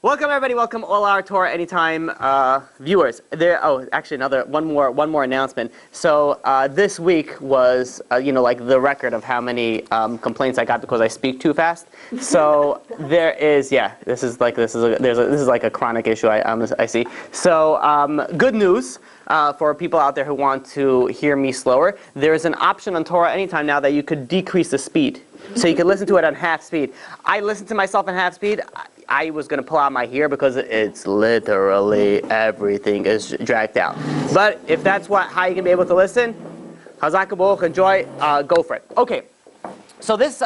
Welcome everybody, welcome all our Torah Anytime viewers. Actually one more announcement. So this week was like the record of how many complaints I got because I speak too fast. So there is, this is like a chronic issue I see. So good news for people out there who want to hear me slower. There is an option on Torah Anytime now that you could decrease the speed. So you can listen to it on half speed. I listen to myself on half speed. I was going to pull out my hair because it's literally everything is dragged out. But if that's how you're going to be able to listen, Chazak Baruch, enjoy, go for it. Okay, so this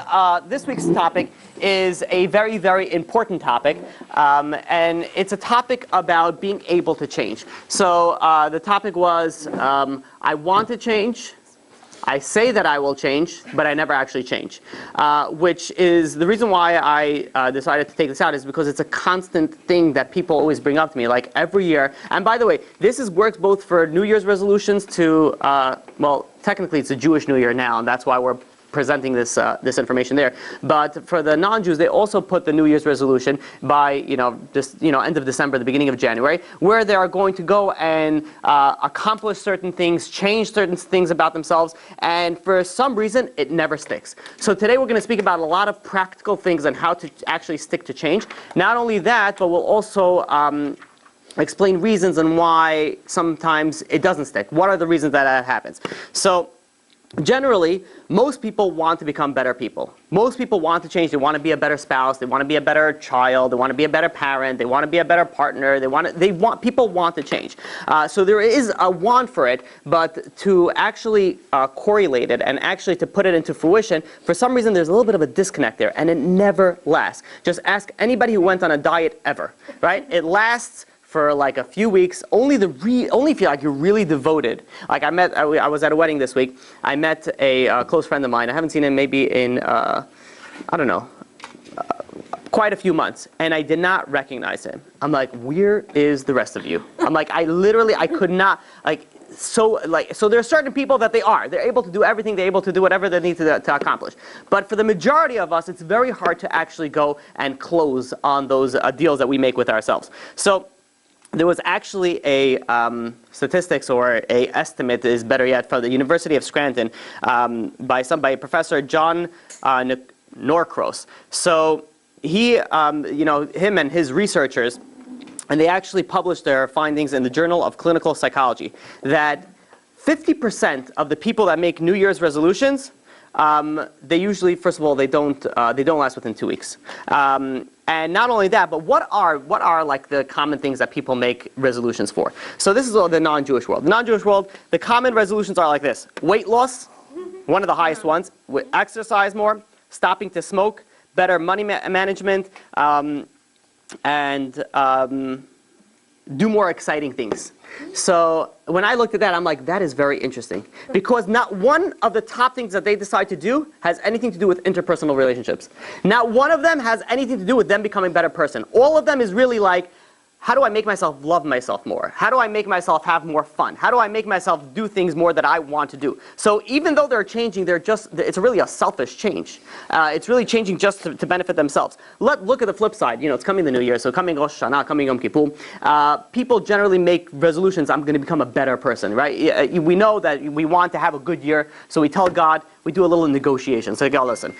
week's topic is a very, very important topic, and it's a topic about being able to change. So the topic was, I want to change. I say that I will change, but I never actually change. Which is the reason why I decided to take this out, is because it's a constant thing that people always bring up to me, like every year. And by the way, this works both for New Year's resolutions to, technically it's a Jewish New Year now, and that's why we're presenting this information there. But for the non-Jews, they also put the New Year's resolution by end of December, the beginning of January, where they are going to go and accomplish certain things, change certain things about themselves, and for some reason it never sticks. So today we're going to speak about a lot of practical things on how to actually stick to change. Not only that, but we'll also explain reasons and why sometimes it doesn't stick. What are the reasons that happens? So generally, most people want to become better people. Most people want to change. They want to be a better spouse. They want to be a better child. They want to be a better parent. They want to be a better partner. People want to change. So there is a want for it, but to actually correlate it and actually to put it into fruition, for some reason there's a little bit of a disconnect there, and it never lasts. Just ask anybody who went on a diet ever, right? It lasts for like a few weeks, only if you're really devoted. Like I was at a wedding this week. I met a close friend of mine. I haven't seen him maybe in, quite a few months. And I did not recognize him. I'm like, where is the rest of you? I'm like, I could not, so there are certain people that they're able to do everything, they're able to do whatever they need to accomplish. But for the majority of us, it's very hard to actually go and close on those deals that we make with ourselves. So there was actually a statistics, or a estimate is better yet, from the University of Scranton by Professor John Norcross. So he, him and his researchers, and they actually published their findings in the Journal of Clinical Psychology, that 50% of the people that make New Year's resolutions, they usually, first of all, they don't last within 2 weeks. And not only that, but what are like the common things that people make resolutions for? So this is all the non-Jewish world. The non-Jewish world, the common resolutions are like this: weight loss, one of the highest ones; exercise more, stopping to smoke, better money management, and do more exciting things. So when I looked at that, I'm like, that is very interesting, because not one of the top things that they decide to do has anything to do with interpersonal relationships. Not one of them has anything to do with them becoming a better person. All of them is really like, how do I make myself love myself more? How do I make myself have more fun? How do I make myself do things more that I want to do? So even though they're changing, it's really a selfish change. It's really changing just to benefit themselves. Look at the flip side. It's coming the New Year, so coming Rosh Hashanah, coming Yom Kippur. People generally make resolutions, I'm going to become a better person, right? We know that we want to have a good year, so we tell God, we do a little negotiation. So God, listen,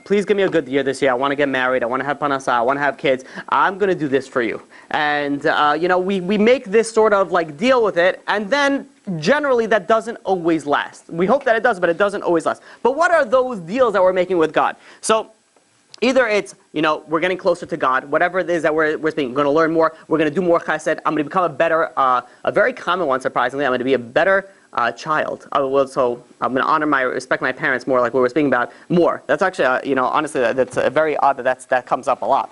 please give me a good year this year. I want to get married. I want to have panasa. I want to have kids. I'm going to do this for you. And, we make this sort of like deal with it, and then generally that doesn't always last. We hope that it does, but it doesn't always last. But what are those deals that we're making with God? So either it's, we're getting closer to God, whatever it is that we're thinking, we're going to learn more, we're going to do more chesed, I'm going to become a better, a very common one, surprisingly, I'm going to be a better child. So I'm going to respect my parents more, like we were speaking about, more. That's actually, honestly, that's very odd that comes up a lot.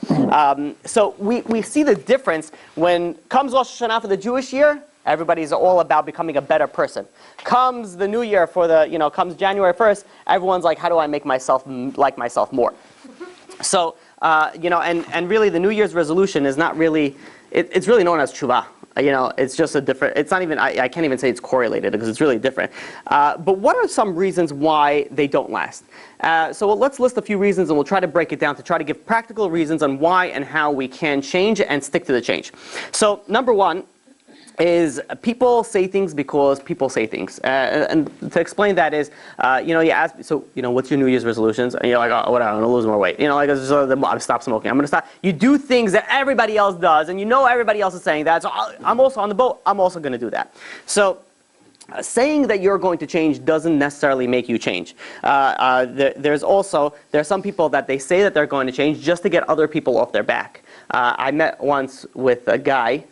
So we see the difference when comes Rosh Hashanah for the Jewish year. Everybody's all about becoming a better person. Comes the New Year comes January 1st, everyone's like, how do I make myself like myself more? So, and really the New Year's resolution is not really, it's really known as tshuva. It's just a different, it's not even, I can't even say it's correlated because it's really different. But what are some reasons why they don't last? So let's list a few reasons and we'll try to break it down to try to give practical reasons on why and how we can change and stick to the change. So number one is people say things because people say things. And to explain that is, you ask, so, what's your New Year's resolutions? And you're like, oh, whatever, I'm going to lose more weight. I'm going to stop smoking. I'm going to stop. You do things that everybody else does, and everybody else is saying that, so I'm also on the boat. I'm also going to do that. So saying that you're going to change doesn't necessarily make you change. There are some people that they say that they're going to change just to get other people off their back. I met once with a guy.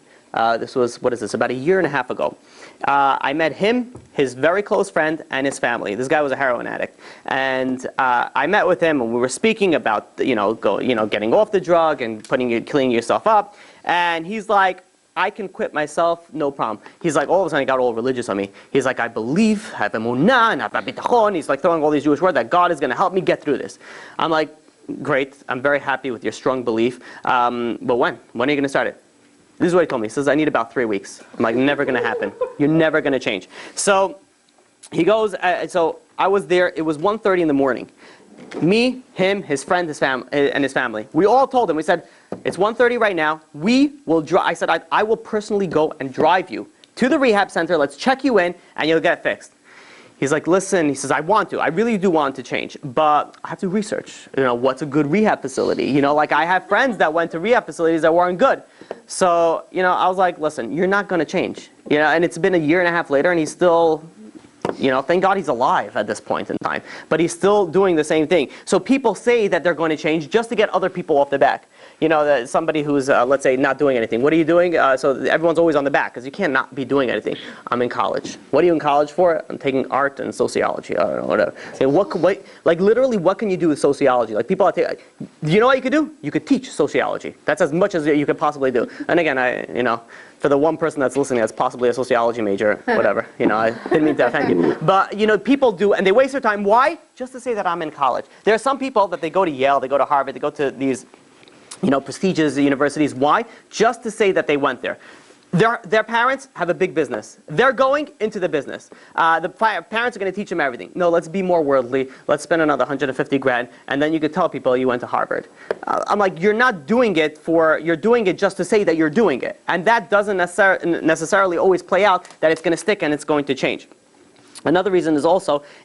This was, about a year and a half ago. I met him, his very close friend, and his family. This guy was a heroin addict. And I met with him, and we were speaking about, getting off the drug and cleaning yourself up. And he's like, I can quit myself, no problem. He's like, all of a sudden he got all religious on me. He's like, I believe, I have emunah, and I have bitachon. He's like throwing all these Jewish words that God is going to help me get through this. I'm like, great, I'm very happy with your strong belief. But when? When are you going to start it? This is what he told me. He says, I need about 3 weeks. I'm like, never going to happen. You're never going to change. So he goes, so I was there. It was 1:30 in the morning. Me, him, his friend, and his family. We all told him, we said, it's 1:30 right now. We will drive. I said, I will personally go and drive you to the rehab center. Let's check you in, and you'll get fixed. He's like, listen, he says, I really do want to change, but I have to research, what's a good rehab facility? Like I have friends that went to rehab facilities that weren't good. So, I was like, listen, you're not going to change. And it's been a year and a half later and he's still, thank God he's alive at this point in time. But he's still doing the same thing. So people say that they're going to change just to get other people off the back. Somebody who's, let's say, not doing anything. What are you doing? So everyone's always on the back because you can't not be doing anything. I'm in college. What are you in college for? I'm taking art and sociology. I don't know, whatever. Literally, what can you do with sociology? Like people are you know what you could do? You could teach sociology. That's as much as you could possibly do. And again, for the one person that's listening that's possibly a sociology major, whatever. I didn't mean to offend you. But, people do, and they waste their time. Why? Just to say that I'm in college. There are some people that they go to Yale, they go to Harvard, they go to these prestigious universities. Why? Just to say that they went there. Their parents have a big business. They're going into the business. The parents are going to teach them everything. No, let's be more worldly. Let's spend another 150 grand, and then you could tell people you went to Harvard. I'm like, you're not doing it you're doing it just to say that you're doing it. And that doesn't necessarily always play out that it's going to stick and it's going to change. Another reason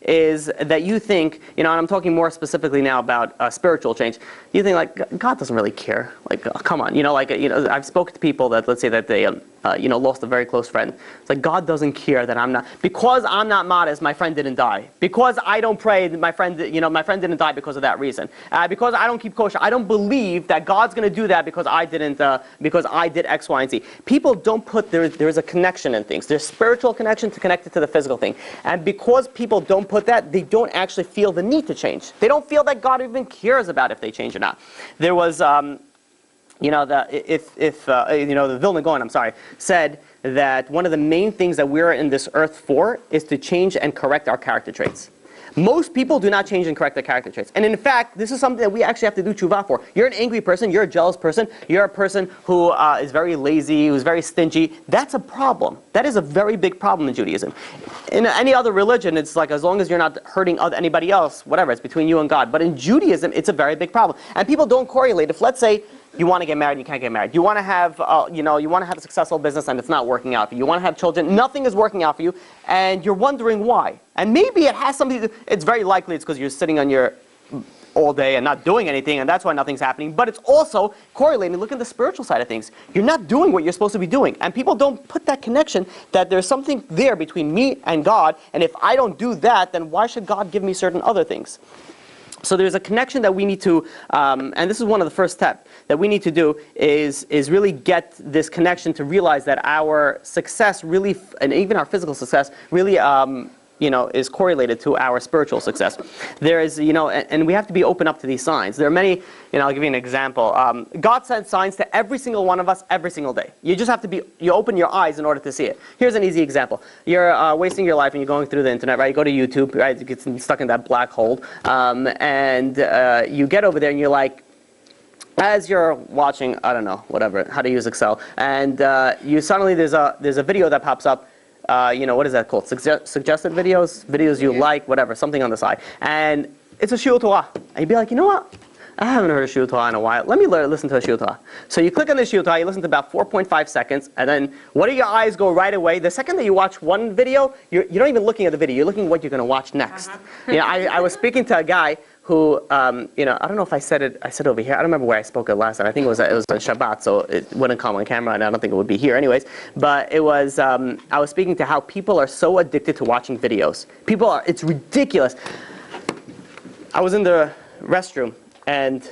is that you think, and I'm talking more specifically now about spiritual change. You think like God doesn't really care. Like, oh, come on, I've spoken to people that, let's say that they lost a very close friend. It's like God doesn't care that I'm not, because I'm not modest, my friend didn't die. Because I don't pray, my friend didn't die because of that reason. Because I don't keep kosher, I don't believe that God's going to do that because I did X, Y, and Z. People don't put there is a connection in things. There's spiritual connection to connect it to the physical thing. And because people don't put that, they don't actually feel the need to change. They don't feel that God even cares about if they change or not. There was, the Vilna Gaon, said that one of the main things that we're in this earth for is to change and correct our character traits. Most people do not change and correct their character traits. And in fact, this is something that we actually have to do tshuva for. You're an angry person, you're a jealous person, you're a person who is very lazy, who's very stingy. That's a problem. That is a very big problem in Judaism. In any other religion, it's like as long as you're not hurting anybody else, whatever, it's between you and God. But in Judaism, it's a very big problem. And people don't correlate. If, let's say, you want to get married, you can't get married. You want to have, you want to have a successful business and it's not working out for you. You want to have children, nothing is working out for you, and you're wondering why. And maybe it has something to do, it's very likely it's because you're sitting on your all day and not doing anything, and that's why nothing's happening. But it's also correlating. Look at the spiritual side of things. You're not doing what you're supposed to be doing. And people don't put that connection that there's something there between me and God, and if I don't do that, then why should God give me certain other things? So there's a connection that we need to, and this is one of the first steps that we need to do, is really get this connection to realize that our success really, and even our physical success, really is correlated to our spiritual success. There is, and we have to be open up to these signs. There are many, I'll give you an example. God sends signs to every single one of us every single day. You just have to you open your eyes in order to see it. Here's an easy example. You're wasting your life and you're going through the internet, right? You go to YouTube, right? You get stuck in that black hole, and you get over there and you're like, as you're watching, I don't know, whatever, how to use Excel, and you suddenly there's a video that pops up. What is that called? Suggested videos you like, whatever, something on the side, and it's a shiur Torah, and you'd be like, you know what? I haven't heard a shiur Torah in a while. Let me listen to a shiur Torah. So you click on the shiur Torah, you listen to about 4.5 seconds, and then what do your eyes go right away? The second that you watch one video, you're not even looking at the video. You're looking at what you're going to watch next. I was speaking to a guy who, I don't know if I said it over here. I don't remember where I spoke it last time. I think it was on Shabbat, so it wouldn't come on camera, and I don't think it would be here anyways. But it was, I was speaking to how people are so addicted to watching videos. It's ridiculous. I was in the restroom, and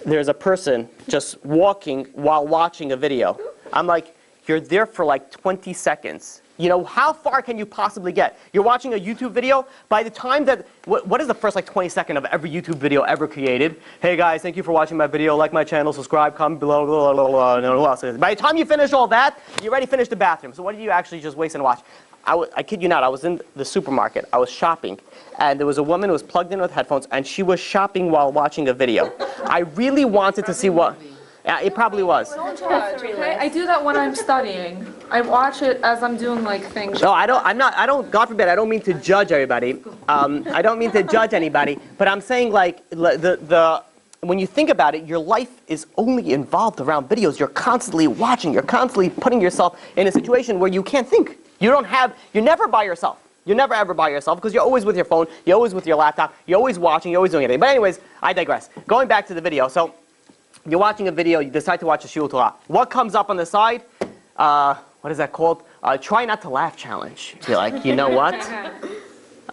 there's a person just walking while watching a video. I'm like, you're there for like 20 seconds. How far can you possibly get? You're watching a YouTube video. By the time that, what is the first like 20 seconds of every YouTube video ever created? Hey guys, thank you for watching my video. Like my channel, subscribe, comment below, blah, blah, blah, blah, blah. By the time you finish all that, you already finished the bathroom. So what did you actually just waste and watch? I kid you not, I was in the supermarket. I was shopping. And there was a woman who was plugged in with headphones, and she was shopping while watching a video. I really wanted to see what... Yeah, it probably was. Don't judge, okay? I do that when I'm studying. I watch it as I'm doing like things. No, God forbid, I don't mean to judge everybody. I don't mean to judge anybody, but I'm saying like, when you think about it, your life is only involved around videos. You're constantly watching, you're constantly putting yourself in a situation where you can't think. You're never by yourself. You're never ever by yourself because you're always with your phone, you're always with your laptop, you're always watching, you're always doing anything. But anyways, I digress. Going back to the video, so you're watching a video, you decide to watch a shiur Torah. What comes up on the side? What is that called? Try not to laugh challenge. You're like, you know what?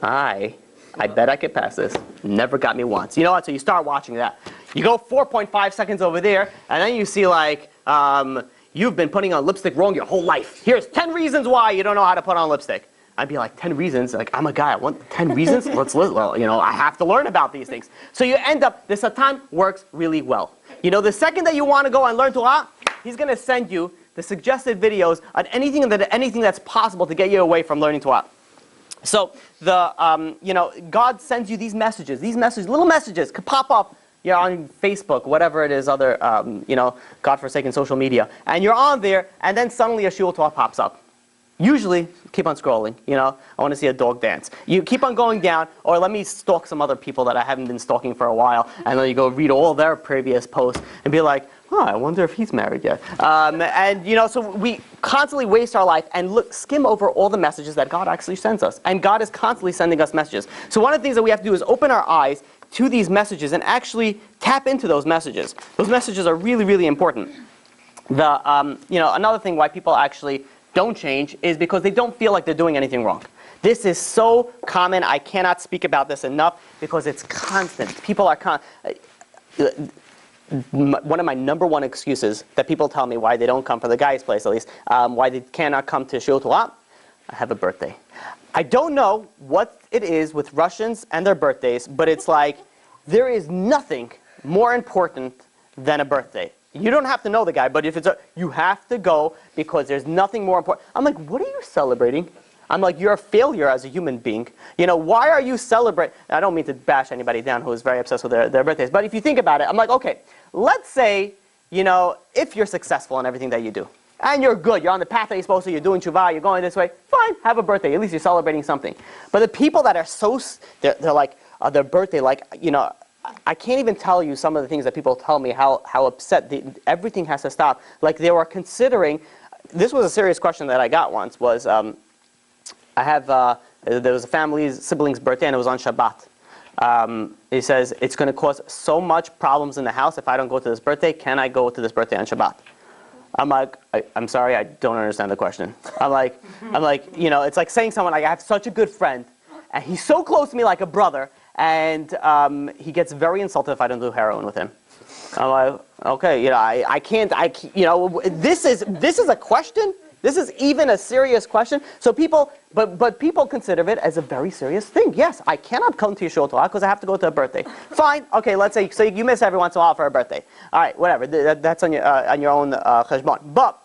I bet I could pass this. Never got me once. You know what? So you start watching that. You go 4.5 seconds over there, and then you see like, you've been putting on lipstick wrong your whole life. Here's 10 reasons why you don't know how to put on lipstick. I'd be like, 10 reasons? Like, I'm a guy, I want 10 reasons? I have to learn about these things. So you end up, the Satan works really well. The second that you want to go and learn Torah, he's going to send you the suggested videos on anything that's possible to get you away from learning Torah. So, God sends you these messages, little messages could pop up on Facebook, whatever it is, other, godforsaken social media. And you're on there, and then suddenly a shiur Torah pops up. Usually, keep on scrolling, I want to see a dog dance. You keep on going down, or let me stalk some other people that I haven't been stalking for a while, and then you go read all their previous posts, and be like, I wonder if he's married yet. So we constantly waste our life and skim over all the messages that God actually sends us. And God is constantly sending us messages. So one of the things that we have to do is open our eyes to these messages and actually tap into those messages. Those messages are really, really important. Another thing why people actually don't change is because they don't feel like they're doing anything wrong. This is so common. I cannot speak about this enough because it's constant. People are one of my number one excuses that people tell me why they don't come, for the guy's place at least, why they cannot come to shiur Torah, I have a birthday. I don't know what it is with Russians and their birthdays, but it's like there is nothing more important than a birthday. You don't have to know the guy, but if you have to go because there's nothing more important. I'm like, what are you celebrating? I'm like, you're a failure as a human being. Why are you celebrating? I don't mean to bash anybody down who is very obsessed with their birthdays, but if you think about it, I'm like, okay, let's say, if you're successful in everything that you do, and you're good, you're on the path that you're supposed to, you're doing tshuva, you're going this way, fine, have a birthday, at least you're celebrating something. But the people that are they're like, their birthday, I can't even tell you some of the things that people tell me, how upset everything has to stop. Like they were considering, this was a serious question that I got once, was, there was a family's sibling's birthday and it was on Shabbat. He says, it's going to cause so much problems in the house if I don't go to this birthday. Can I go to this birthday on Shabbat? I'm like, I'm sorry, I don't understand the question. I'm like, it's like saying someone, I have such a good friend, and he's so close to me like a brother, and he gets very insulted if I don't do heroin with him. I'm like, okay, I can't, this is a question. This is even a serious question. So people, but people consider it as a very serious thing. Yes, I cannot come to your shiur Torah because I have to go to a birthday. Fine, okay, let's say, so you miss every once in a while for a birthday. All right, whatever, that's on your own cheshbon. But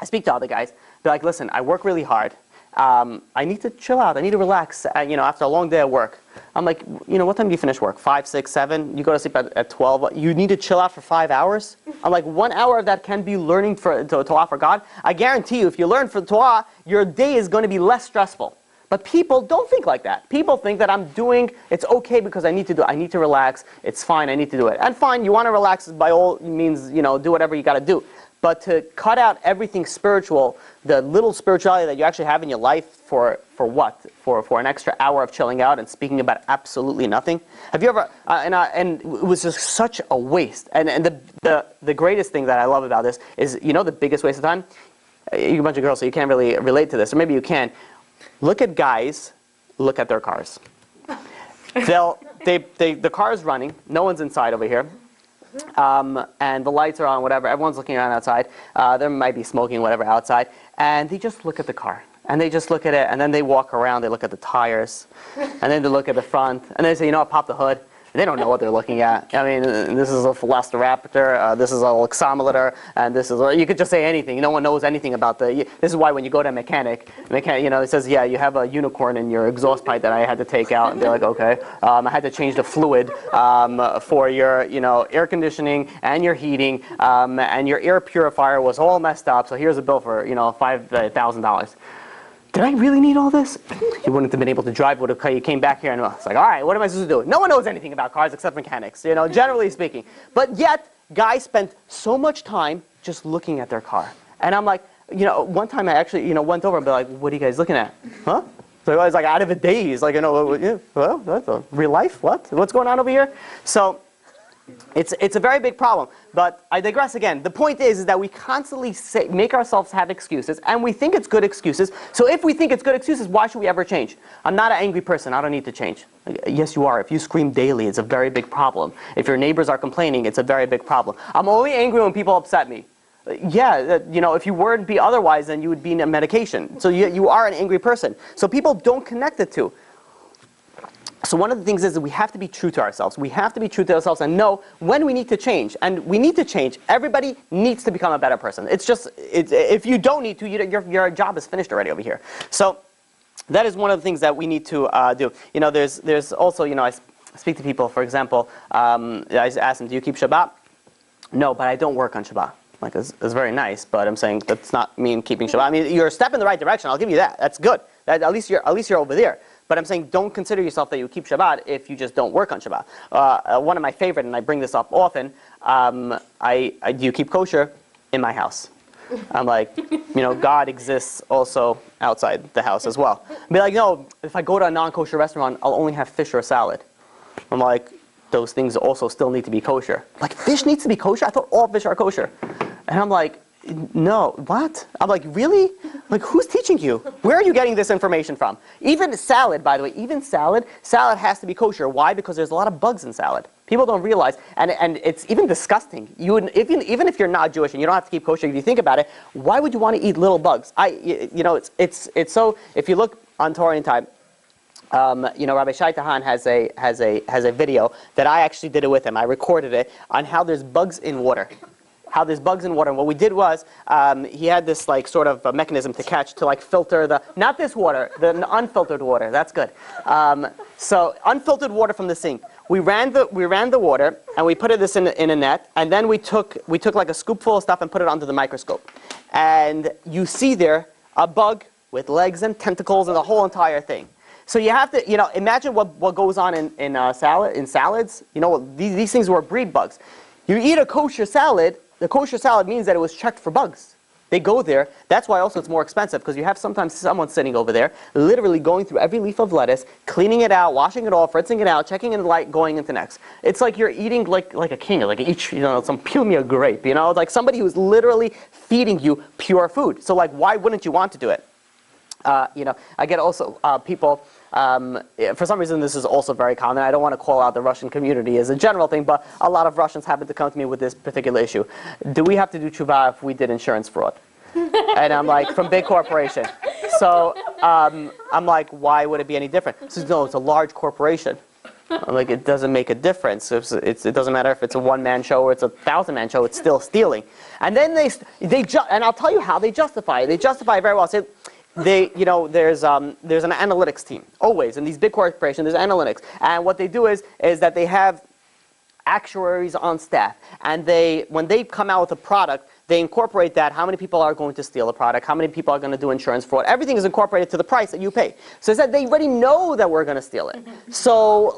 I speak to other guys, they're like, listen, I work really hard, I need to chill out. I need to relax, after a long day at work. I'm like, what time do you finish work? 5, 6, 7? You go to sleep at 12. You need to chill out for 5 hours? I'm like, 1 hour of that can be learning to Torah for God. I guarantee you, if you learn for Torah, your day is going to be less stressful. But people don't think like that. People think that it's okay because I need to do it. I need to relax. It's fine. I need to do it. And fine, you want to relax, by all means, do whatever you got to do. But to cut out everything spiritual, the little spirituality that you actually have in your life for what? For an extra hour of chilling out and speaking about absolutely nothing? Have you ever, and it was just such a waste. And the greatest thing that I love about this is, the biggest waste of time? You're a bunch of girls, so you can't really relate to this, or maybe you can. Look at guys, look at their cars. The car is running, no one's inside over here. And the lights are on, whatever, everyone's looking around outside, there might be smoking, whatever, outside, and they just look at the car, and they just look at it, and then they walk around, they look at the tires, and then they look at the front, and they say, pop the hood. They don't know what they're looking at. I mean, this is a Velociraptor, this is a Luxometer, and this is, you could just say anything. No one knows anything about this is why when you go to a mechanic, it says, yeah, you have a unicorn in your exhaust pipe that I had to take out, and they're like, okay. I had to change the fluid for your, air conditioning and your heating, and your air purifier was all messed up, so here's a bill for, $5,000. Did I really need all this? You wouldn't have been able to drive. You came back here and it's like, all right, what am I supposed to do? No one knows anything about cars except mechanics, generally speaking. But yet, guys spend so much time just looking at their car. And I'm like, one time I actually, went over and be like, what are you guys looking at? Huh? So I was like out of a daze, like, well, that's a real life. What's going on over here? So it's a very big problem, but I digress again. The point is that we constantly make ourselves have excuses, and we think it's good excuses. So if we think it's good excuses, why should we ever change? I'm not an angry person. I don't need to change. Yes, you are. If you scream daily, it's a very big problem. If your neighbors are complaining, it's a very big problem. I'm only angry when people upset me. Yeah, if you weren't be otherwise, then you would be in a medication. So you are an angry person. So people don't connect the two. So one of the things is that we have to be true to ourselves. We have to be true to ourselves and know when we need to change. And we need to change. Everybody needs to become a better person. If you don't need to, your job is finished already over here. So that is one of the things that we need to do. There's also, I speak to people, for example, I ask them, do you keep Shabbat? No, but I don't work on Shabbat. Like, it's very nice, but I'm saying that's not mean keeping Shabbat. I mean, you're a step in the right direction. I'll give you that. That's good. At least you're over there. But I'm saying don't consider yourself that you keep Shabbat if you just don't work on Shabbat. One of my favorite, and I bring this up often, do you keep kosher? In my house. I'm like, God exists also outside the house as well. Be like, no, if I go to a non-kosher restaurant, I'll only have fish or a salad. I'm like, those things also still need to be kosher. Like, fish needs to be kosher? I thought all fish are kosher. And I'm like, no, what? I'm like, really? Like, who's teaching you? Where are you getting this information from? Even salad, by the way, salad has to be kosher. Why? Because there's a lot of bugs in salad. People don't realize, and it's even disgusting. Even if you're not Jewish and you don't have to keep kosher, if you think about it, why would you want to eat little bugs? It's so. If you look on Torah in time, Rabbi Shai Tahan has a video that I actually did it with him. I recorded it on how there's bugs in water. How there's bugs in water. And what we did was, he had this sort of a mechanism to catch, to filter not this water, the unfiltered water. That's good. So unfiltered water from the sink. We ran the water and we put this in a net, and then we took like a scoopful of stuff and put it under the microscope. And you see there a bug with legs and tentacles and the whole entire thing. So you have to, imagine what goes on in salads. These things were breed bugs. You eat a kosher salad. The kosher salad means that it was checked for bugs. They go there. That's why also it's more expensive, because you have sometimes someone sitting over there, literally going through every leaf of lettuce, cleaning it out, washing it off, rinsing it out, checking in the light, going into next. It's like you're eating like a king, like each some peel me a grape. It's like somebody who's literally feeding you pure food. So why wouldn't you want to do it? I get also people. For some reason, this is also very common. I don't want to call out the Russian community as a general thing, but a lot of Russians happen to come to me with this particular issue. Do we have to do tshuva if we did insurance fraud? And I'm like, from big corporation. So I'm like, why would it be any different? So no, it's a large corporation. I'm like, it doesn't make a difference. It doesn't matter if it's a one-man show or it's a 1,000-man show. It's still stealing. And then and I'll tell you how they justify it. They justify it very well. Say, there's an analytics team always in these big corporations. There's analytics, and what they do is that they have actuaries on staff, and when they come out with a product, they incorporate that, how many people are going to steal the product, how many people are going to do insurance fraud. Everything is incorporated to the price that you pay. So it's that they already know that we're going to steal it. So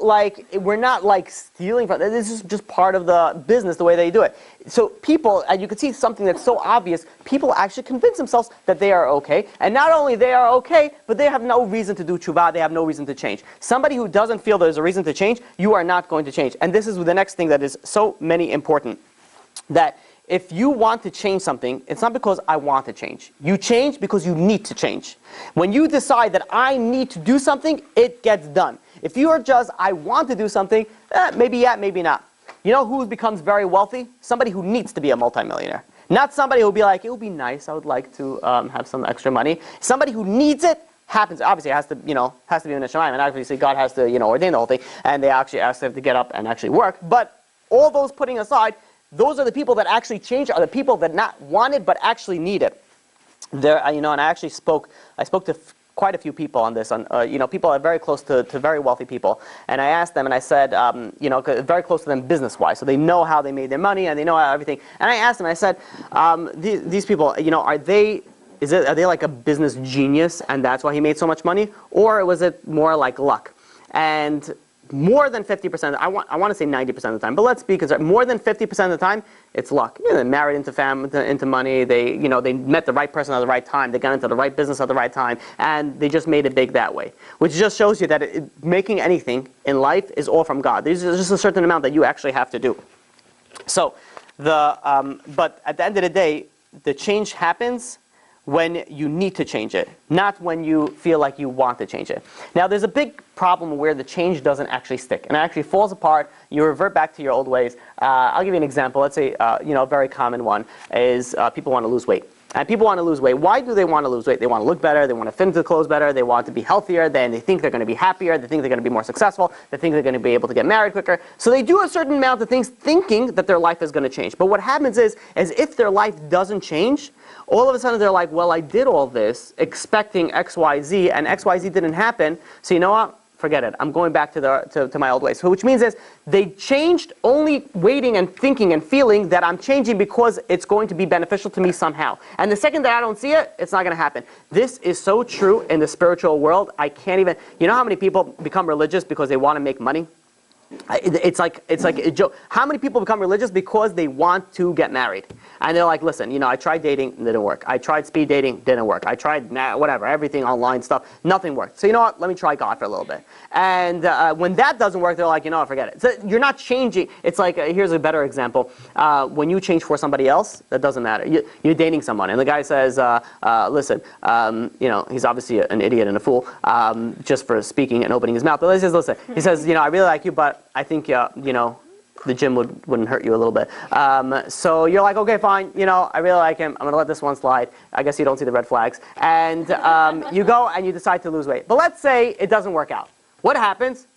we're not stealing from it. This is just part of the business, the way they do it. So people, and you can see something that's so obvious, people actually convince themselves that they are okay. And not only they are okay, but they have no reason to do tshuva, they have no reason to change. Somebody who doesn't feel there's a reason to change, you are not going to change. And this is the next thing that is so important, that if you want to change something, it's not because I want to change. You change because you need to change. When you decide that I need to do something, it gets done. If you are just, I want to do something, maybe yeah, maybe not. You know who becomes very wealthy? Somebody who needs to be a multimillionaire. Not somebody who will be like, it would be nice, I would like to have some extra money. Somebody who needs it, happens. Obviously, it has to be in the Shemayim, and obviously God has to, ordain the whole thing, and they actually ask them to get up and actually work. But all those putting aside, those are the people that actually change, are the people that not want it, but actually need it. There, and I actually spoke to quite a few people on this, people that are very close to very wealthy people. And I asked them, and I said, very close to them business-wise, so they know how they made their money, and they know how everything. And I asked them, I said, these people, are they like a business genius, and that's why he made so much money? Or was it more like luck? And more than 50%, I want to say 90% of the time, but let's be concerned. More than 50% of the time, it's luck. They're married into family, into money. They met the right person at the right time. They got into the right business at the right time, and they just made it big that way. Which just shows you that making anything in life is all from God. There's just a certain amount that you actually have to do. So, but at the end of the day, the change happens when you need to change it, not when you feel like you want to change it. Now, there's a big problem where the change doesn't actually stick, and it actually falls apart. You revert back to your old ways. I'll give you an example. Let's say, a very common one is people want to lose weight. And people want to lose weight. Why do they want to lose weight? They want to look better. They want to fit into the clothes better. They want to be healthier. Then they think they're going to be happier. They think they're going to be more successful. They think they're going to be able to get married quicker. So they do a certain amount of things thinking that their life is going to change. But what happens is if their life doesn't change, all of a sudden they're like, well, I did all this expecting X, Y, Z, and X, Y, Z didn't happen. So you know what? Forget it. I'm going back to my old ways. So which means is they changed only waiting and thinking and feeling that I'm changing because it's going to be beneficial to me somehow. And the second that I don't see it, it's not going to happen. This is so true in the spiritual world. I can't even. You know how many people become religious because they want to make money? It's like a joke. How many people become religious because they want to get married? And they're like, listen, I tried dating, it didn't work. I tried speed dating, didn't work. I tried whatever, everything online stuff, nothing worked. So you know what? Let me try God for a little bit. And when that doesn't work, they're like, forget it. So you're not changing. It's like, here's a better example. When you change for somebody else, that doesn't matter. You're dating someone, and the guy says, listen, he's obviously an idiot and a fool, just for speaking and opening his mouth. But he says, listen, he says, I really like you, but I think, the gym wouldn't hurt you a little bit. So you're like, okay, fine. I really like him. I'm going to let this one slide. I guess you don't see the red flags. And you go and you decide to lose weight. But let's say it doesn't work out. What happens?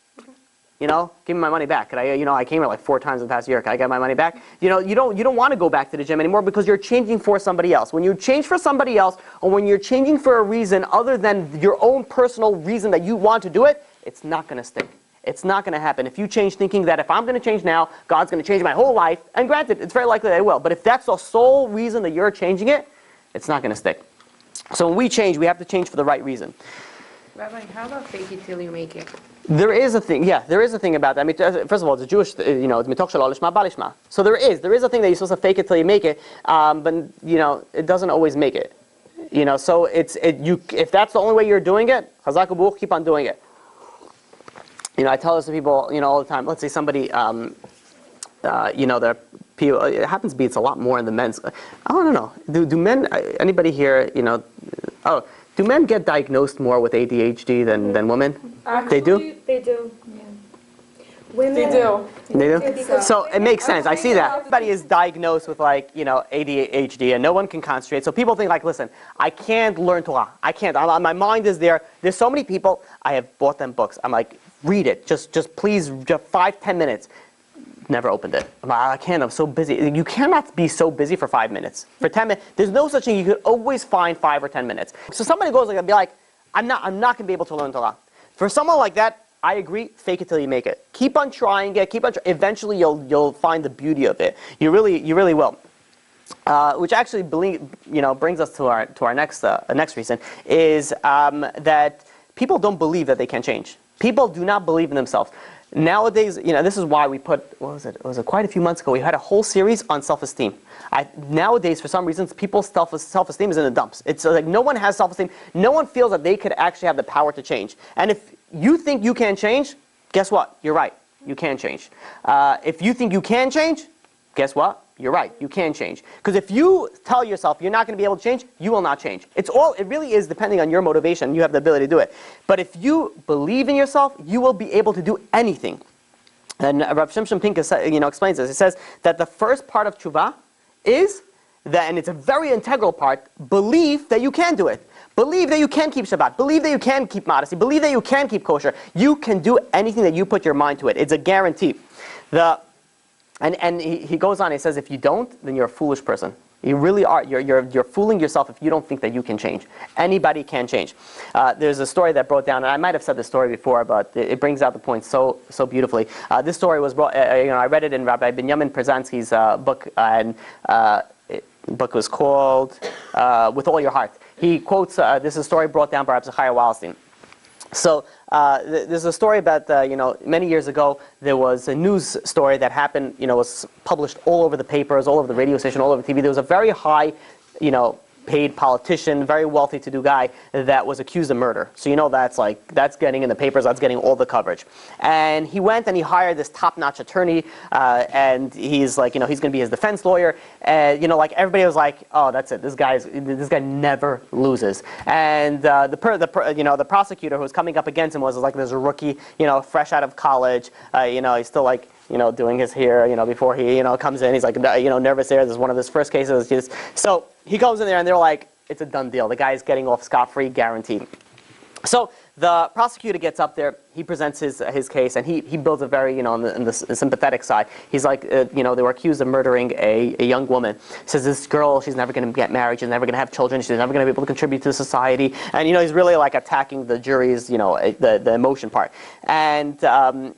Give me my money back. Could I came here like 4 times in the past year. Can I get my money back? You don't want to go back to the gym anymore because you're changing for somebody else. When you change for somebody else, or when you're changing for a reason other than your own personal reason that you want to do it, it's not going to stick. It's not going to happen. If you change thinking that if I'm going to change now, God's going to change my whole life, and granted, it's very likely that it will. But if that's the sole reason that you're changing it, it's not going to stick. So when we change, we have to change for the right reason. Rabbi, how about fake it till you make it? There is a thing, there is a thing about that. I mean, first of all, it's a Jewish, it's mitoch shel lishma balishma. So there is a thing that you're supposed to fake it till you make it, but it doesn't always make it. So if that's the only way you're doing it, chazak u'buch, keep on doing it. I tell this to people, all the time. Let's say somebody, people. It happens to be it's a lot more in the men's. I don't know. Do men? Anybody here? Do men get diagnosed more with ADHD than women? Actually, they do. They do. Yeah. Women. They do. They do. So it makes sense. I see that. Everybody is diagnosed with ADHD, and no one can concentrate. So people think listen, I can't learn Torah. I can't. My mind is there. There's so many people. I have bought them books. I'm like, read it. Just please, just 5-10 minutes. never opened it. I'm like, I can't, I'm so busy. You cannot be so busy for 5 minutes. For 10 minutes, there's no such thing. You could always find 5 or 10 minutes. So somebody goes like, I'd be like, I'm not going to be able to learn Torah. For someone like that, I agree, fake it till you make it. Keep on trying it, eventually you'll find the beauty of it. You really will. Which actually brings us to our next reason, is that people don't believe that they can change. People do not believe in themselves. Nowadays, this is why we put, it was quite a few months ago, we had a whole series on self-esteem. Nowadays, for some reasons, people's self-esteem is in the dumps. It's like no one has self-esteem. No one feels that they could actually have the power to change. And if you think you can change, guess what? You're right. You can change. If you think you can change, guess what? You're right. You can change. Because if you tell yourself you're not going to be able to change, you will not change. It really is depending on your motivation. You have the ability to do it. But if you believe in yourself, you will be able to do anything. And Rav Shimshon Pincus, explains this. He says that the first part of tshuva is that, and it's a very integral part, believe that you can do it. Believe that you can keep Shabbat. Believe that you can keep modesty. Believe that you can keep kosher. You can do anything that you put your mind to it. It's a guarantee. And he goes on, he says, if you don't, then you're a foolish person. You really are. You're fooling yourself if you don't think that you can change. Anybody can change. There's a story that brought down, and I might have said this story before, but it brings out the point so beautifully. This story was brought, I read it in Rabbi Binyamin Przansky's book, and the book was called With All Your Heart. He quotes, this is a story brought down by Rabbi Zechariah Wallerstein. So there's a story about, many years ago, there was a news story that happened, was published all over the papers, all over the radio station, all over TV. There was a very high, paid politician, very wealthy to-do guy that was accused of murder. So that's getting in the papers, that's getting all the coverage. And he went and he hired this top-notch attorney, and he's like, he's going to be his defense lawyer. And everybody was like, oh, that's it. This guy never loses. And the prosecutor who was coming up against him was like this rookie, fresh out of college. He's still doing his hair, before he, comes in. He's like, nervous there. This is one of his first cases. So he goes in there and they're like, it's a done deal. The guy's getting off scot-free, guaranteed. So the prosecutor gets up there, he presents his case, and he builds a very, on the sympathetic side. He's like, they were accused of murdering a young woman. Says this girl, she's never going to get married, she's never going to have children, she's never going to be able to contribute to society. And, he's really like attacking the jury's, the emotion part. And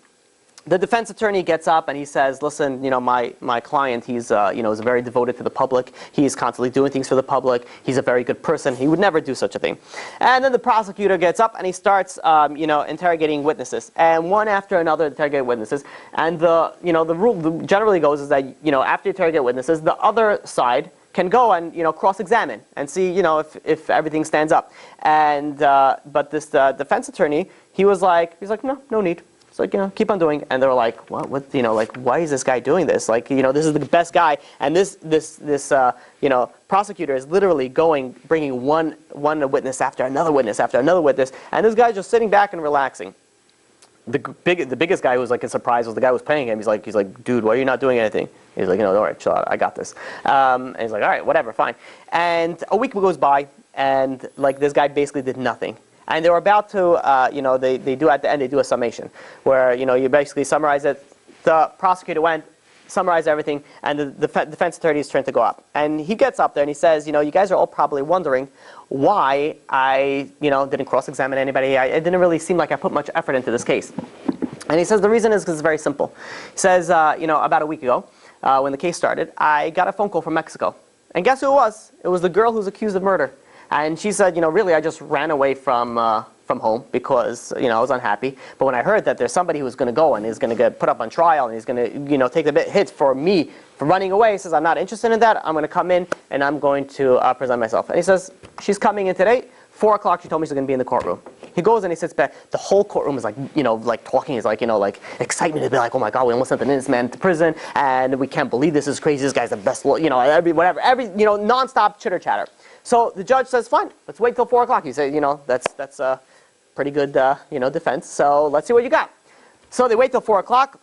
the defense attorney gets up and he says, listen, my client, he's is very devoted to the public. He's constantly doing things for the public. He's a very good person. He would never do such a thing. And then the prosecutor gets up and he starts, interrogating witnesses. And one after another interrogate witnesses. And the rule generally goes is that, after you interrogate witnesses, the other side can go and cross-examine and see if everything stands up. And but this defense attorney, he's like no need. It's like, keep on doing. And they were like, what, why is this guy doing this? This is the best guy. And this prosecutor is literally bringing one witness after another witness after another witness. And this guy's just sitting back and relaxing. The biggest guy who was like a surprise was the guy who was paying him. He's like, dude, why are you not doing anything? He's like, don't worry, chill out, I got this. And he's like, all right, whatever, fine. And a week goes by, and this guy basically did nothing. And they were about to, they do at the end, they do a summation where, you basically summarize it. The prosecutor went, summarized everything, and the defense attorney's turn to go up. And he gets up there and he says, you guys are all probably wondering why I, didn't cross-examine anybody. It didn't really seem like I put much effort into this case. And he says the reason is because it's very simple. He says, about a week ago, when the case started, I got a phone call from Mexico. And guess who it was? It was the girl who's accused of murder. And she said, really, I just ran away from home because, I was unhappy. But when I heard that there's somebody who's going to go and is going to get put up on trial and he's going to, take the hit for me for running away, he says, I'm not interested in that. I'm going to come in and I'm going to present myself. And he says, she's coming in today. 4 o'clock, she told me she's going to be in the courtroom. He goes and he sits back. The whole courtroom is talking. Is excitement to be like, oh my God, we almost sent this man to prison, and we can't believe this is crazy. This guy's the best lawyer. Nonstop chitter chatter. So the judge says, fine, let's wait till 4 o'clock. He said, that's a pretty good, defense. So let's see what you got. So they wait till 4 o'clock,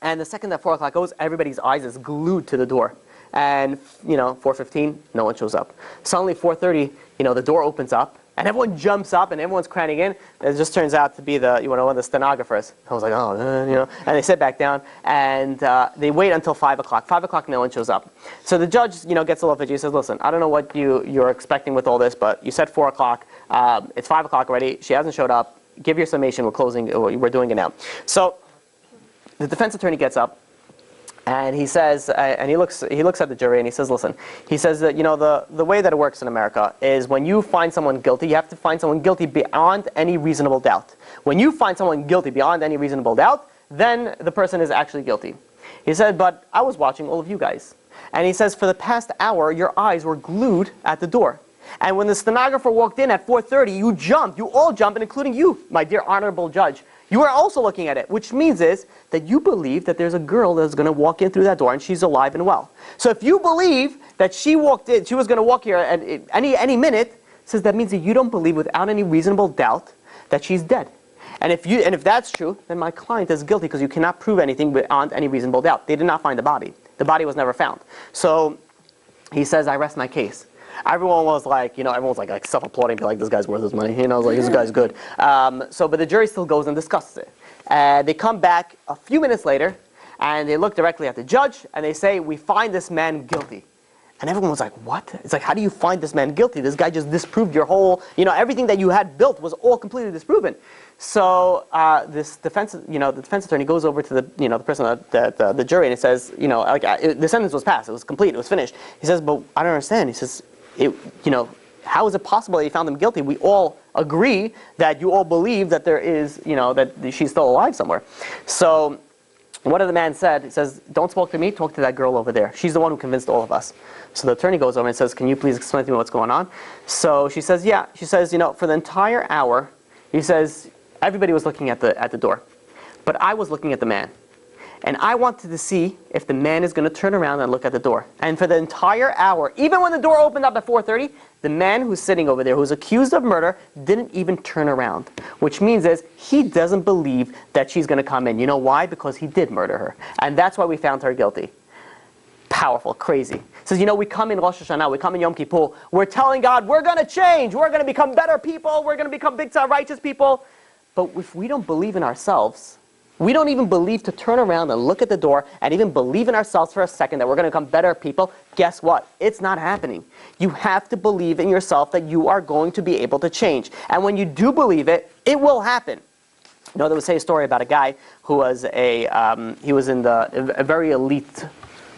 and the second that 4 o'clock goes, everybody's eyes is glued to the door. And 4:15, no one shows up. Suddenly 4:30, the door opens up, And everyone jumps up and everyone's craning in. And it just turns out to be one of the stenographers. I was like, oh, and they sit back down and they wait until 5 o'clock. 5 o'clock, no one shows up. So the judge, gets a little fidgety. He says, listen, I don't know what you're expecting with all this, but you said 4 o'clock. It's 5 o'clock already. She hasn't showed up. Give your summation. We're closing. We're doing it now. So the defense attorney gets up. And he says, and he looks at the jury and he says, listen, he says that, the way that it works in America is when you find someone guilty, you have to find someone guilty beyond any reasonable doubt. When you find someone guilty beyond any reasonable doubt, then the person is actually guilty. He said, but I was watching all of you guys. And he says, for the past hour, your eyes were glued at the door. And when the stenographer walked in at 4:30, you all jumped, including you, my dear honorable judge. You are also looking at it, which means is that you believe that there's a girl that's going to walk in through that door and she's alive and well. So if you believe that she was going to walk here at any minute, says that means that you don't believe without any reasonable doubt that she's dead. And if that's true, then my client is guilty because you cannot prove anything beyond any reasonable doubt. They did not find the body. The body was never found. So he says, I rest my case. Everyone was like, like self-applauding, like this guy's worth his money. Like this guy's good. But the jury still goes and discusses it. They come back a few minutes later, and they look directly at the judge, and they say, we find this man guilty. And everyone was like, what? It's like, how do you find this man guilty? This guy just disproved your whole, everything that you had built was all completely disproven. So this defense, the defense attorney goes over to the person at the jury, and he says, the sentence was passed, it was complete, it was finished. He says, but I don't understand. He says, how is it possible that you found him guilty? We all agree that you all believe that there is, that she's still alive somewhere. So what the man said, he says, don't talk to me, talk to that girl over there. She's the one who convinced all of us. So the attorney goes over and says, can you please explain to me what's going on? So she says, yeah. She says, for the entire hour, he says, everybody was looking at the door. But I was looking at the man. And I wanted to see if the man is going to turn around and look at the door. And for the entire hour, even when the door opened up at 4:30, the man who's sitting over there, who's accused of murder, didn't even turn around. Which means is he doesn't believe that she's going to come in. You know why? Because he did murder her. And that's why we found her guilty. Powerful, crazy. Says, we come in Rosh Hashanah, we come in Yom Kippur, we're telling God, we're going to change, we're going to become better people, we're going to become big time righteous people. But if we don't believe in ourselves, we don't even believe to turn around and look at the door and even believe in ourselves for a second that we're going to become better people, guess what? It's not happening. You have to believe in yourself that you are going to be able to change. And when you do believe it, it will happen. There was a story about a guy who was he was in a very elite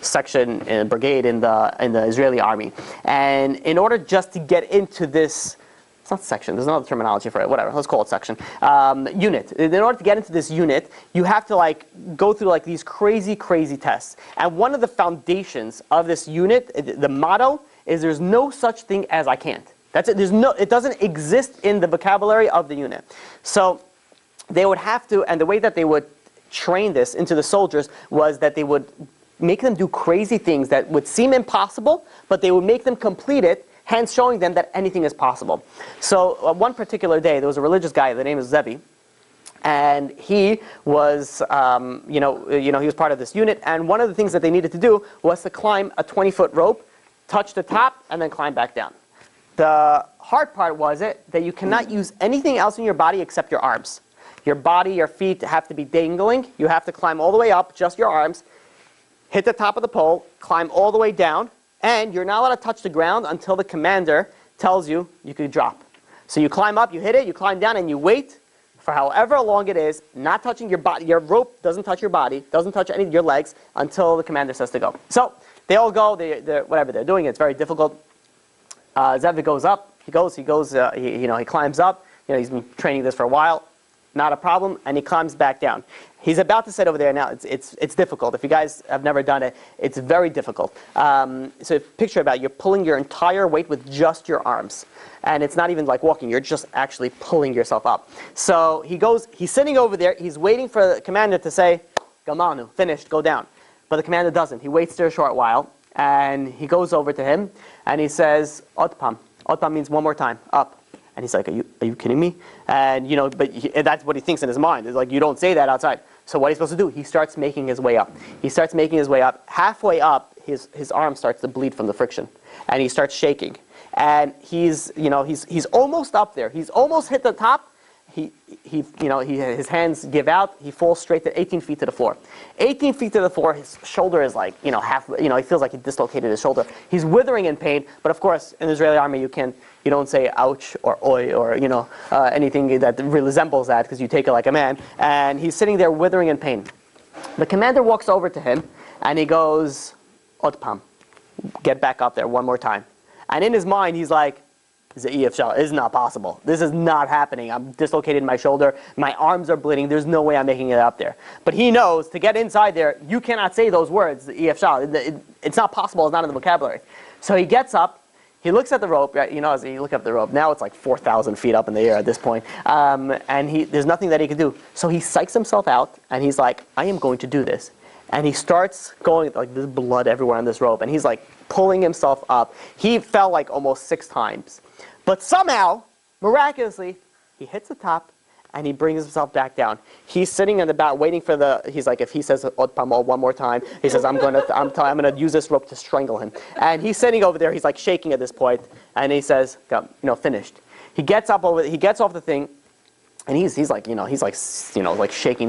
section, brigade in the Israeli army. And in order just to get into this, it's not section, there's another terminology for it, whatever, let's call it section, unit. In order to get into this unit, you have to go through these crazy tests. And one of the foundations of this unit, the motto, is there's no such thing as I can't. That's it. It doesn't exist in the vocabulary of the unit. So they would have to, and the way that they would train this into the soldiers was that they would make them do crazy things that would seem impossible, but they would make them complete it, hence showing them that anything is possible. So one particular day, there was a religious guy, the name is Zevi, and he was, he was part of this unit, and one of the things that they needed to do was to climb a 20-foot rope, touch the top, and then climb back down. The hard part was that you cannot use anything else in your body except your arms. Your body, your feet have to be dangling. You have to climb all the way up, just your arms, hit the top of the pole, climb all the way down, and you're not allowed to touch the ground until the commander tells you you can drop. So you climb up, you hit it, you climb down, and you wait for however long it is, not touching your body. Your rope doesn't touch your body, doesn't touch any of your legs until the commander says to go. So they all go, whatever they're doing, it's very difficult. Zevi goes up, he climbs up. He's been training this for a while, not a problem, and he climbs back down. He's about to sit over there now. It's difficult. If you guys have never done it, it's very difficult. So picture about you're pulling your entire weight with just your arms. And it's not even like walking. You're just actually pulling yourself up. So he's sitting over there. He's waiting for the commander to say, Gamanu, finished, go down. But the commander doesn't. He waits there a short while. And he goes over to him. And he says, Otpam. Otpam means one more time, up. And he's like, are you kidding me? And, that's what he thinks in his mind. It's like, you don't say that outside. So what he's supposed to do, he starts making his way up. He starts making his way up. Halfway up, his arm starts to bleed from the friction. And he starts shaking. and he's almost up there. He's almost hit the top. His hands give out. He falls straight to 18 feet to the floor. 18 feet to the floor. His shoulder is like, half. He feels like he dislocated his shoulder. He's withering in pain. But of course, in the Israeli army, you don't say ouch or oi or anything that resembles that, because you take it like a man. And he's sitting there withering in pain. The commander walks over to him and he goes, Otpam, get back up there one more time. And in his mind, he's like, this is not possible. This is not happening. I'm dislocated in my shoulder. My arms are bleeding. There's no way I'm making it up there. But he knows to get inside there, you cannot say those words, it's not possible. It's not in the vocabulary. So he gets up. He looks at the rope. Right? As you look up the rope, now it's like 4,000 feet up in the air at this point. And there's nothing that he can do. So he psychs himself out, and he's like, I am going to do this. And he starts going, like, there's blood everywhere on this rope. And he's like pulling himself up. He fell like almost 6 times. But somehow, miraculously, he hits the top and he brings himself back down. He's sitting in the back waiting for he's like, if he says Otpam one more time, he says, I'm gonna use this rope to strangle him. And he's sitting over there, he's like shaking at this point, and he says, finished. He gets off the thing, and he's like shaking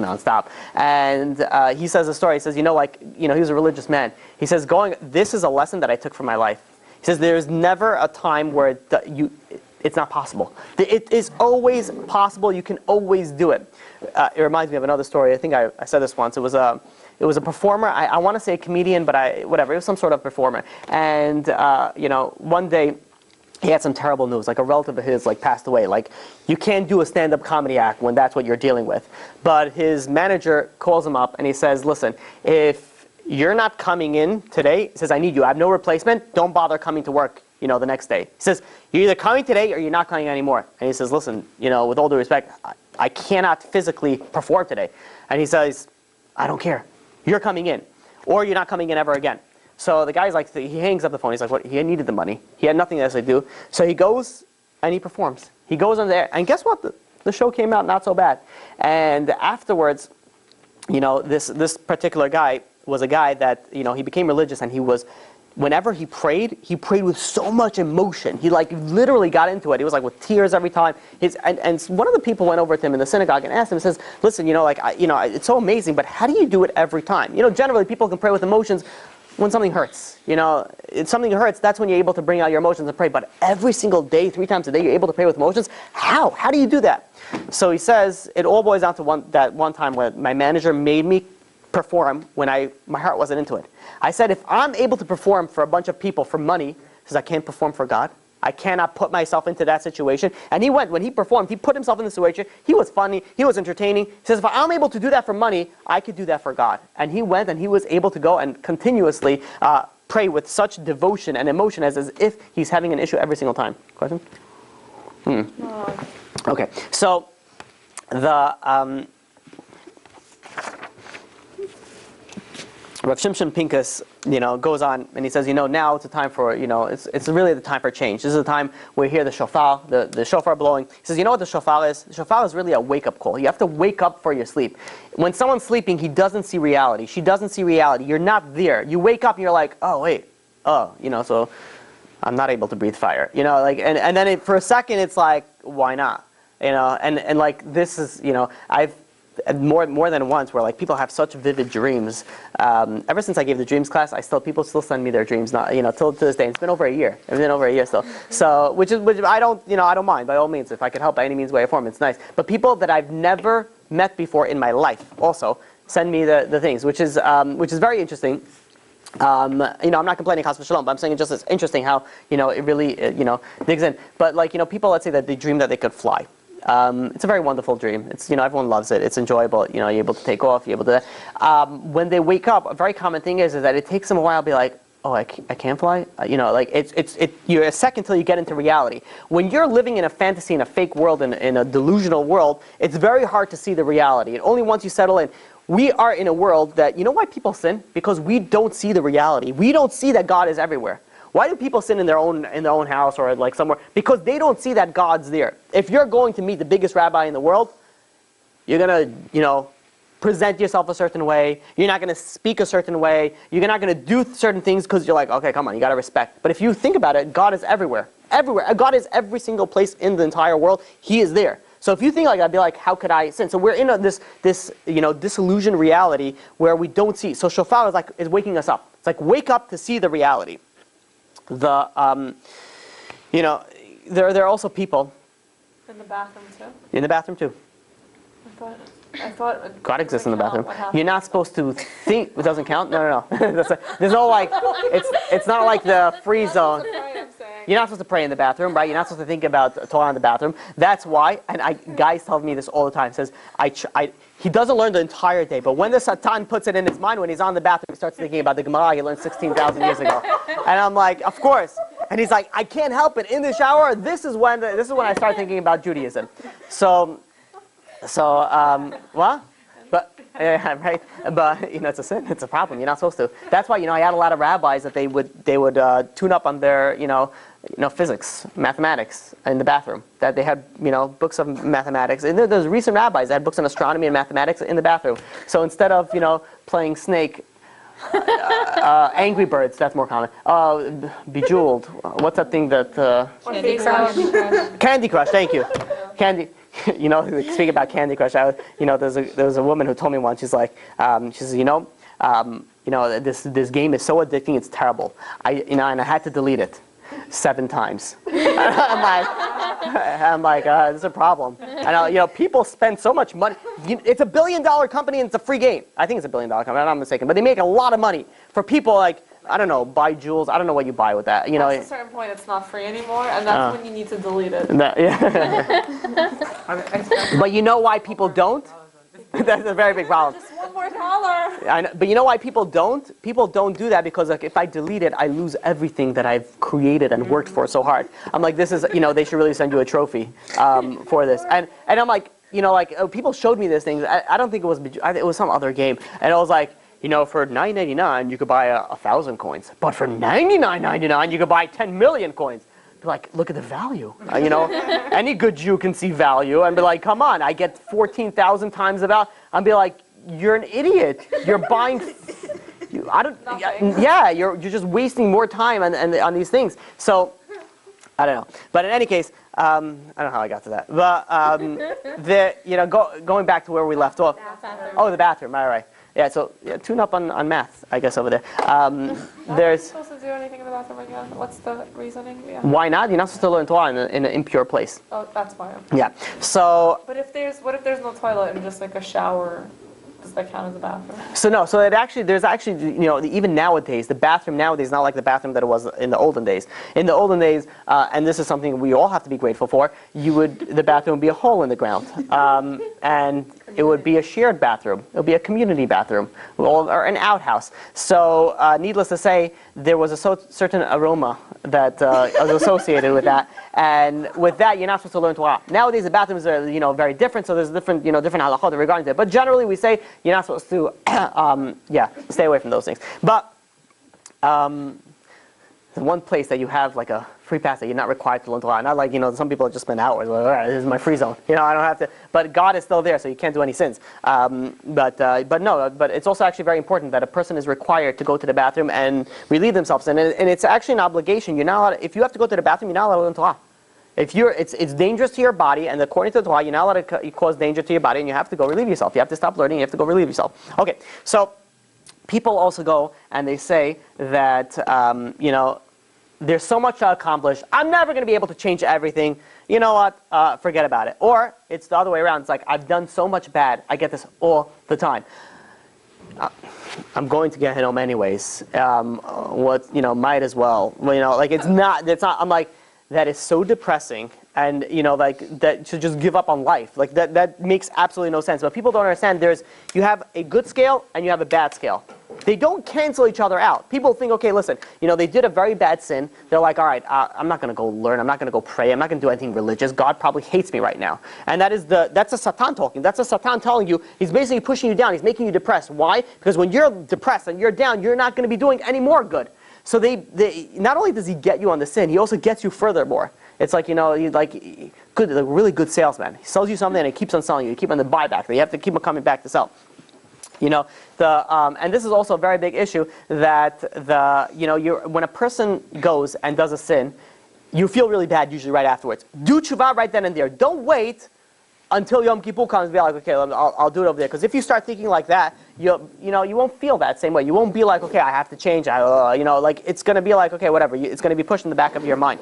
nonstop. And he says a story. He says, he was a religious man. He says, this is a lesson that I took from my life. He says, there's never a time where it's not possible. It is always possible. You can always do it. It reminds me of another story. I think I said this once. It was a performer. I want to say a comedian, but whatever. It was some sort of performer. And one day he had some terrible news. Like a relative of his passed away. Like, you can't do a stand-up comedy act when that's what you're dealing with. But his manager calls him up and he says, listen, if you're not coming in today, he says, I need you. I have no replacement. Don't bother coming to work, the next day. He says, you're either coming today or you're not coming anymore. And he says, listen, with all due respect, I cannot physically perform today. And he says, I don't care. You're coming in, or you're not coming in ever again. So the guy's like, he hangs up the phone. He's like, what? He needed the money. He had nothing else to do. So he goes and he performs. He goes on there, and guess what? The show came out not so bad. And afterwards, this particular guy was a guy that, he became religious, and whenever he prayed with so much emotion. He literally got into it. He was with tears every time. And one of the people went over to him in the synagogue and asked him, says, listen, it's so amazing, but how do you do it every time? Generally people can pray with emotions when something hurts. If something hurts, that's when you're able to bring out your emotions and pray. But every single day, 3 times a day, you're able to pray with emotions? How? How do you do that? So he says, it all boils down to that one time when my manager made me perform when my heart wasn't into it. I said, if I'm able to perform for a bunch of people for money, says I can't perform for God. I cannot put myself into that situation. And when he performed, he put himself in the situation. He was funny. He was entertaining. He says, if I'm able to do that for money, I could do that for God. And he went and he was able to go and continuously pray with such devotion and emotion as if he's having an issue every single time. Question? Okay. So Rav Shimshon Pinkus, goes on and he says, now it's a time for, it's really the time for change. This is the time where you hear the shofar, the shofar blowing. He says, you know what the shofar is? The shofar is really a wake-up call. You have to wake up for your sleep. When someone's sleeping, he doesn't see reality. She doesn't see reality. You're not there. You wake up and you're like, oh, wait. Oh, so I'm not able to breathe fire. And then for a second, it's like, why not? And this is, I've more than once where people have such vivid dreams. Ever since I gave the dreams class, people still send me their dreams. Not till to this day. It's been over a year. It's been over a year still. So which I don't mind by all means. If I can help by any means, way, or form, it's nice. But people that I've never met before in my life also send me the things, which is very interesting. I'm not complaining, Chas v'shalom, but I'm saying it's just it's interesting how it really digs in. But people, let's say that they dream that they could fly. It's a very wonderful dream. It's everyone loves it. It's enjoyable. You're able to take off. You're able to. When they wake up, a very common thing is that it takes them a while to be like, oh, I can't fly. You're a second till you get into reality. When you're living in a fantasy, in a fake world, in a delusional world, it's very hard to see the reality. And only once you settle in. We are in a world that, why people sin? Because we don't see the reality. We don't see that God is everywhere. Why do people sin in their own house or somewhere? Because they don't see that God's there. If you're going to meet the biggest rabbi in the world, you're gonna, present yourself a certain way. You're not gonna speak a certain way. You're not gonna do certain things because you're like, okay, come on, you gotta respect. But if you think about it, God is everywhere. everywhere. God is every single place in the entire world. He is there. So if you think like that, I'd be like, how could I sin? So we're in this disillusioned reality where we don't see. So shofar is waking us up. It's like wake up to see the reality. There are also people In the bathroom too? in the bathroom too. I thought God exists in the count bathroom. what happens. You're not supposed to think. It doesn't count. No. There's no like. It's not like the free zone. You're not supposed to pray in the bathroom, right? You're not supposed to think about Torah in the bathroom. That's why. And guys tell me this all the time. Says he doesn't learn the entire day, but when the Satan puts it in his mind, when he's on the bathroom, he starts thinking about the Gemara he learned 16,000 years ago. And I'm like, of course. And he's like, I can't help it. In the shower, this is when I start thinking about Judaism. So what? But yeah, right. But it's a sin. It's a problem. You're not supposed to. That's why I had a lot of rabbis that they would tune up on their physics, mathematics in the bathroom. That they had books of mathematics. And there's recent rabbis that had books on astronomy and mathematics in the bathroom. So instead of playing Snake, Angry Birds, that's more common. Bejeweled. What's that thing that? Candy Crush. Candy Crush. Thank you. Candy. Speaking about Candy Crush, there was a woman who told me once. She's like, she says, this game is so addicting, it's terrible. And I had to delete it 7 times. I'm like, this is a problem. And people spend so much money. It's $1 billion company and it's a free game. I think it's $1 billion company. I'm not mistaken, but they make a lot of money for people like. I don't know, buy jewels. I don't know what you buy with that. At a certain point, it's not free anymore, and that's when you need to delete it. But you know why people don't? That's a very big problem. Just one more dollar. I know, but you know why people don't? People don't do that because if I delete it, I lose everything that I've created and worked for so hard. I'm like, this is, they should really send you a trophy for this. And I'm like, people showed me these things. I don't think it was some other game. And I was like, for $9.99 you could buy 1,000 coins, but for $99.99 you could buy 10 million coins. Be like, look at the value. Any good Jew can see value and be like, come on, I get 14,000 times the value. I'd be like, you're an idiot. You're buying. You're just wasting more time on these things. So I don't know. But in any case, I don't know how I got to that. But going back to where we left off. Oh, the bathroom. All right. Yeah, so tune up on math, I guess, over there. Are you supposed to do anything in the bathroom again? What's the reasoning? Yeah. Why not? You're not supposed to learn Torah in an impure place. Oh, that's why. Yeah. So. But what if there's no toilet and just like a shower? Does that count as a bathroom? There's actually, even nowadays, the bathroom nowadays is not like the bathroom that it was in the olden days. In the olden days, and this is something we all have to be grateful for, the bathroom would be a hole in the ground. And it would be a shared bathroom. It would be a community bathroom or an outhouse. So, needless to say, there was a certain aroma that was associated with that. And with that, you're not supposed to learn Torah. Nowadays, the bathrooms are, very different. So there's different halachot regarding that. But generally, we say you're not supposed to, stay away from those things. But the one place that you have like a free pass that you're not required to learn Torah. Not like, some people just spend hours. Like, all right, this is my free zone. I don't have to. But God is still there, so you can't do any sins. But it's also actually very important that a person is required to go to the bathroom and relieve themselves. And it's actually an obligation. You're not allowed. If you have to go to the bathroom, you're not allowed to learn Torah. It's dangerous to your body, and according to the Torah, you're not allowed to cause danger to your body, and you have to go relieve yourself. You have to stop learning. You have to go relieve yourself. Okay, so people also go and they say that there's so much to accomplish. I'm never going to be able to change everything. You know what? Forget about it. Or it's the other way around. It's like I've done so much bad. I get this all the time. I'm going to get home anyways. Might as well. It's not. I'm like. That is so depressing, and that to just give up on life. Like that makes absolutely no sense. But people don't understand. You have a good scale and you have a bad scale. They don't cancel each other out. People think, okay, listen, they did a very bad sin. They're like, all right, I'm not going to go learn. I'm not going to go pray. I'm not going to do anything religious. God probably hates me right now. And that's a Satan talking. That's a Satan telling you. He's basically pushing you down. He's making you depressed. Why? Because when you're depressed and you're down, you're not going to be doing any more good. So they not only does he get you on the sin, he also gets you furthermore. It's like, really good salesman. He sells you something and he keeps on selling you. You keep on the buyback. You have to keep on coming back to sell. And this is also a very big issue that when a person goes and does a sin, you feel really bad usually right afterwards. Do tshuva right then and there. Don't wait until Yom Kippur comes and be like, okay, I'll do it over there. Because if you start thinking like that, you won't feel that same way. You won't be like, okay, I have to change. Like it's going to be like, okay, whatever. It's going to be pushed in the back of your mind.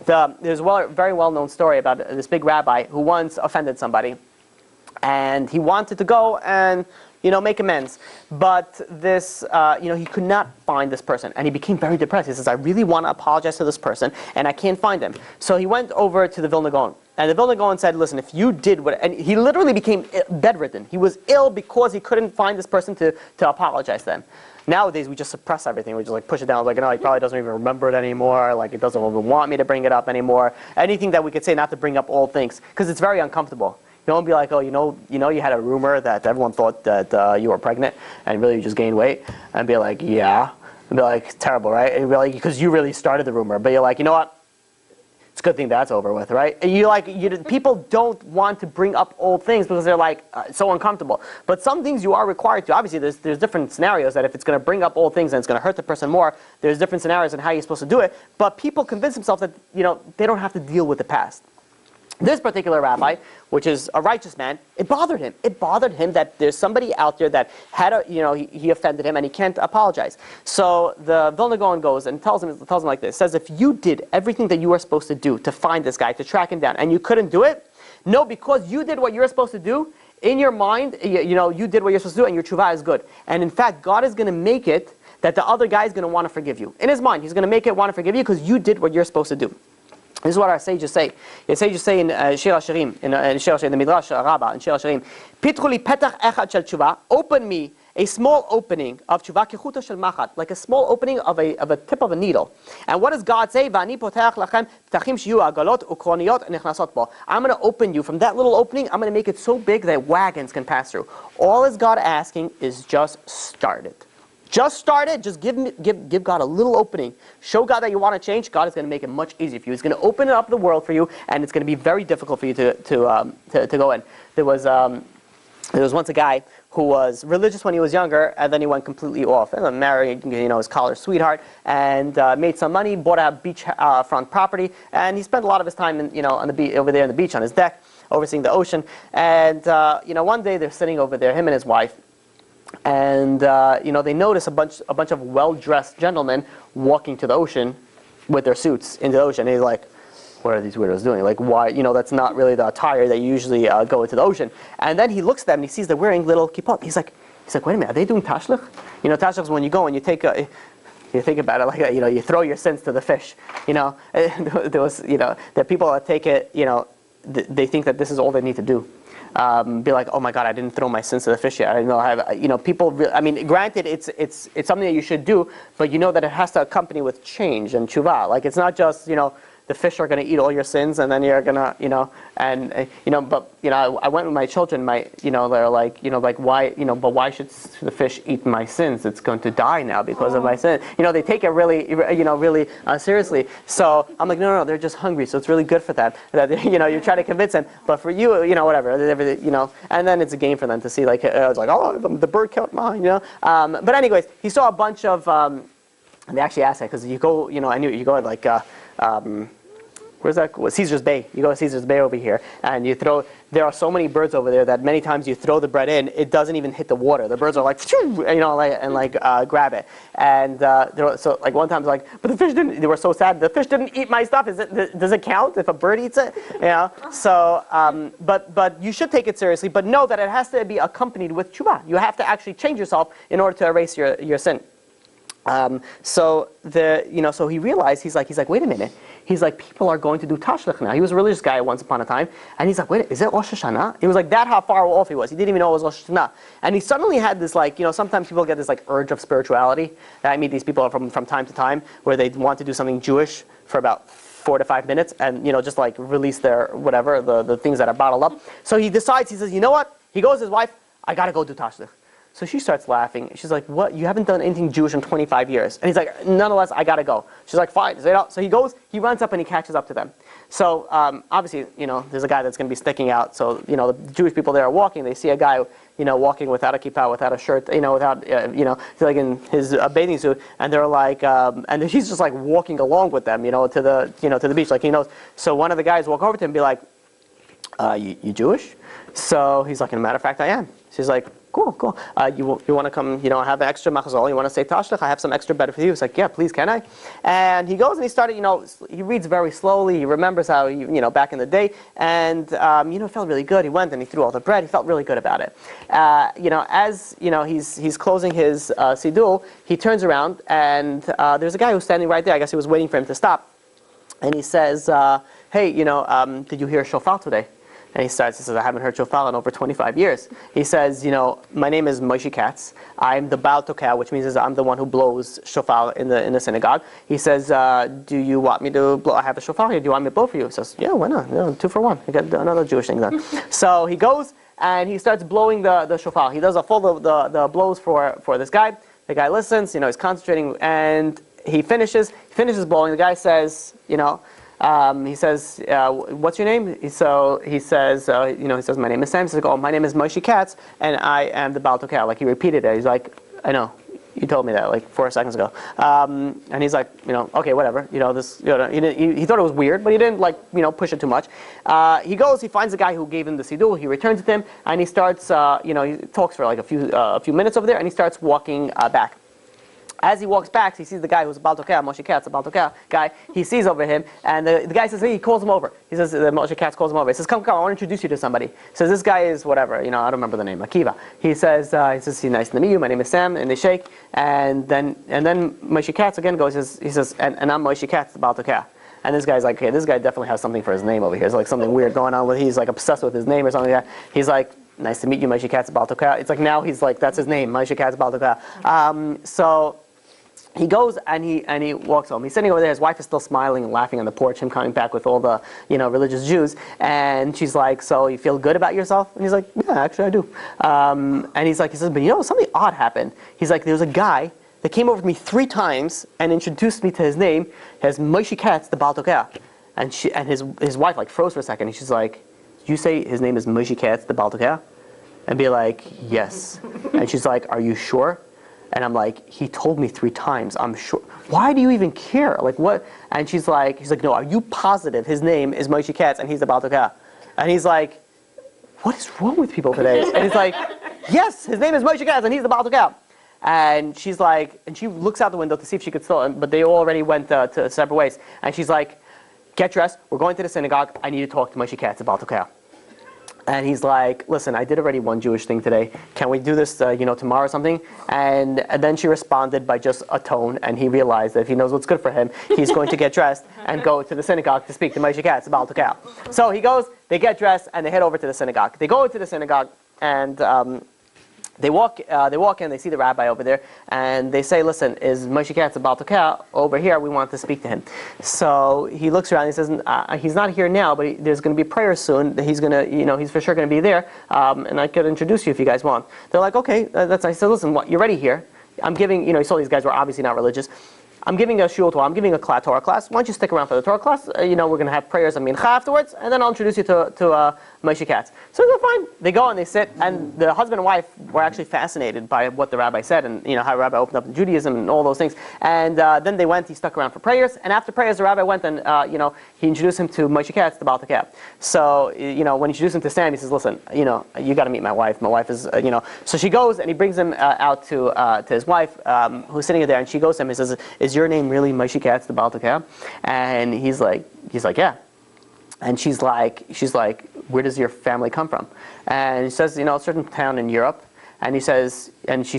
There's a very well-known story about this big rabbi who once offended somebody, and he wanted to go and make amends. But this, he could not find this person, and he became very depressed. He says, I really want to apologize to this person, and I can't find him. So he went over to the Vilna Gaon, and the Vilna Gaon said, listen, if you did what, and he literally became bedridden. He was ill because he couldn't find this person to apologize to them. Nowadays, we just suppress everything. We just like push it down. Like, no, he probably doesn't even remember it anymore. Like, he doesn't even want me to bring it up anymore. Anything that we could say not to bring up old things, because it's very uncomfortable. You don't be like, oh, you had a rumor that everyone thought that you were pregnant, and really you just gained weight, and be like, yeah, and be like, terrible, right? And be like, because you really started the rumor, but you're like, you know what? It's a good thing that's over with, right? And people don't want to bring up old things because they're like so uncomfortable. But some things you are required to. Obviously, there's different scenarios that if it's going to bring up old things and it's going to hurt the person more, there's different scenarios on how you're supposed to do it. But people convince themselves that they don't have to deal with the past. This particular rabbi, which is a righteous man, it bothered him. It bothered him that there's somebody out there that had he offended him and he can't apologize. So the Vilna Gaon goes and tells him like this. Says, if you did everything that you were supposed to do to find this guy, to track him down, and you couldn't do it, no, because you did what you were supposed to do, in your mind, you did what you're supposed to do, and your tshuva is good. And in fact, God is going to make it that the other guy is going to want to forgive you. In his mind, he's going to make it want to forgive you because you did what you're supposed to do. This is what our sages say. The sages say in Shir HaShirim, in Shir HaShirim, the Midrash Rabbah, in Shir HaShirim, Pitru li petach echad shel tshuva, open me a small opening of tshuva kechuta shel machat, like a small opening of a tip of a needle. And what does God say? V'ani potach lachem ptachim shiyu agalot ukroniyot nechnasot bo. I'm going to open you from that little opening. I'm going to make it so big that wagons can pass through. All is God asking is just start it. Just start it. Just give God a little opening. Show God that you want to change. God is going to make it much easier for you. He's going to open up the world for you, and it's going to be very difficult for you to go in. There was once a guy who was religious when he was younger, and then he went completely off. And married, his college sweetheart, and made some money, bought a beachfront property, and he spent a lot of his time on the beach, over there on the beach on his deck, overseeing the ocean. And one day they're sitting over there, him and his wife. And they notice a bunch of well-dressed gentlemen walking to the ocean with their suits into the ocean. And he's like, "What are these weirdos doing? Like, why? That's not really the attire that you usually go into the ocean." And then he looks at them and he sees they're wearing little kippot. He's like, "Wait a minute, are they doing tashlich? Tashlich is when you go and you take you think about it like you throw your sins to the fish. There was there are people that take it. They think that this is all they need to do." Be like, oh my God, I didn't throw my sins to the fish yet. I didn't know. People. Granted, it's something that you should do, but that it has to accompany with change and tshuva. Like it's not just the fish are going to eat all your sins, and then you're going to But I went with my children. They're like why but why should the fish eat my sins? It's going to die now because of my sin. They take it really really seriously. So I'm like no, they're just hungry, so it's really good for them. That you try to convince them, but for you whatever and then it's a game for them to see it's like oh the bird killed mine But anyways, he saw a bunch of and they actually asked that because you go I knew you go like. Where's that? Caesar's Bay. You go to Caesar's Bay over here, and there are so many birds over there that many times you throw the bread in, it doesn't even hit the water. The birds are like, grab it. And so one time, but the fish didn't. They were so sad. The fish didn't eat my stuff. Does it count if a bird eats it? So, but you should take it seriously. But know that it has to be accompanied with tshuva. You have to actually change yourself in order to erase your sin. So he realized he's like, wait a minute. He's like, people are going to do tashlich now. He was a religious guy once upon a time, and he's like, wait, is it Rosh Hashanah? He was like, that how far off he was. He didn't even know it was Rosh Hashanah. And he suddenly had this sometimes people get this urge of spirituality. I meet these people from time to time where they want to do something Jewish for about 4 to 5 minutes, and just release their whatever the things that are bottled up. So he decides. He says, you know what? He goes to his wife. I gotta go do tashlich. So she starts laughing. She's like, what? You haven't done anything Jewish in 25 years. And he's like, nonetheless, I got to go. She's like, fine. So he goes, he runs up and he catches up to them. So obviously, there's a guy that's going to be sticking out. So, the Jewish people there are walking. They see a guy, walking without a kippah, without a shirt, without, like in his bathing suit. And they're like, and he's just like walking along with them, to the beach. Like he knows. So one of the guys walk over to him and be like, you Jewish? So he's like, as a matter of fact, I am. She's like, cool. You want to come, have an extra machzor? You want to say tashlech? I have some extra better for you. He's like, yeah, please, can I? And he goes and he started, he reads very slowly. He remembers how, back in the day. And, it felt really good. He went and he threw all the bread. He felt really good about it. As, he's closing his siddur, he turns around and there's a guy who's standing right there. I guess he was waiting for him to stop. And he says, hey, did you hear shofar today? And he says, I haven't heard shofar in over 25 years. He says, my name is Moshe Katz. I'm the Baal Tokah, which means I'm the one who blows shofar in the synagogue. He says, do you want me to blow? I have a shofar here. Do you want me to blow for you? He says, yeah, why not? 2 for 1. I got another Jewish thing done. So he goes and he starts blowing the shofar. He does a full the blows for this guy. The guy listens. He's concentrating, and he finishes blowing. The guy says, he says, what's your name? So he says, my name is Sam. He says, my name is Moshe Katz, and I am the Baal Tokah. Like he repeated it. He's like, I know, you told me that like 4 seconds ago. And he's like, okay, whatever. He thought it was weird, but he didn't push it too much. He goes, he finds the guy who gave him the siddur. He returns with him, and he starts, he talks for like a few minutes over there, and he starts walking back. As he walks back, he sees the guy who's a Baal Tokah, Moshe Katz, a Baal Tokah guy. He sees over him, and the guy says, hey, he calls him over. He says, Moshe Katz calls him over. He says, come, I want to introduce you to somebody. He says, this guy is whatever, I don't remember the name, Akiva. He says, nice to meet you, my name is Sam, and they shake. And then Moshe Katz again goes, he says, and I'm Moshe Katz, the Baal Tokah. And this guy's like, okay, this guy definitely has something for his name over here. There's like something weird going on with, he's like obsessed with his name or something like that. He's like, nice to meet you, Moshe Katz, Baal Tokah. It's like now he's like, that's his name, Moshe Katz, Baal Tokah. So he goes and he walks home. He's sitting over there. His wife is still smiling and laughing on the porch. Him coming back with all the religious Jews, and she's like, "So you feel good about yourself?" And he's like, "Yeah, actually I do." And he says, "But something odd happened." He's like, "There was a guy that came over to me 3 times and introduced me to his name as Moshe Katz, the Baal Tokah." And his wife like froze for a second. And she's like, "You say his name is Moshe Katz, the Baal Tokah?" And be like, "Yes." And she's like, "Are you sure?" And I'm like, he told me 3 times, I'm sure. Why do you even care? Like what? And he's like, no, are you positive his name is Moshe Katz and he's the Baal Tokah? And he's like, what is wrong with people today? And he's like, yes, his name is Moshe Katz and he's the Baal Tokah. And she's like, and she looks out the window to see if she could still, but they already went to separate ways. And she's like, get dressed, we're going to the synagogue, I need to talk to Moshe Katz, the Baal Tokah. And he's like, listen, I did already one Jewish thing today. Can we do this, tomorrow or something? And then she responded by just a tone, and he realized that if he knows what's good for him, he's going to get dressed and go to the synagogue to speak to Moshe Katz, Baal Tokah. So he goes, they get dressed, and they head over to the synagogue. They go into the synagogue, and they walk in, they see the rabbi over there, and they say, listen, is Moshe Katz a Baal Tokah over here? We want to speak to him. So he looks around, and he says, he's not here now, but there's going to be prayer soon. He's going to, he's for sure going to be there, and I could introduce you if you guys want. They're like, okay, that's nice. So listen, you're ready here. I'm giving, you saw these guys were obviously not religious. I'm giving a shiur Torah. I'm giving a Torah class. Why don't you stick around for the Torah class? We're going to have prayers and mincha afterwards, and then I'll introduce you to Moshe Katz. So they go fine. They go and they sit, and the husband and wife were actually fascinated by what the rabbi said, and how the rabbi opened up in Judaism and all those things. And then they went. He stuck around for prayers, and after prayers, the rabbi went and he introduced him to Moshe Katz, the Baal Tokah. So when he introduced him to Sam, he says, listen, you got to meet my wife. My wife is So she goes and he brings him out to his wife, who's sitting there, and she goes to him and says, is your name really Moshe Katz, the Baal Tokah? And he's like, yeah. And she's like, where does your family come from? And he says, a certain town in Europe. And he says, and she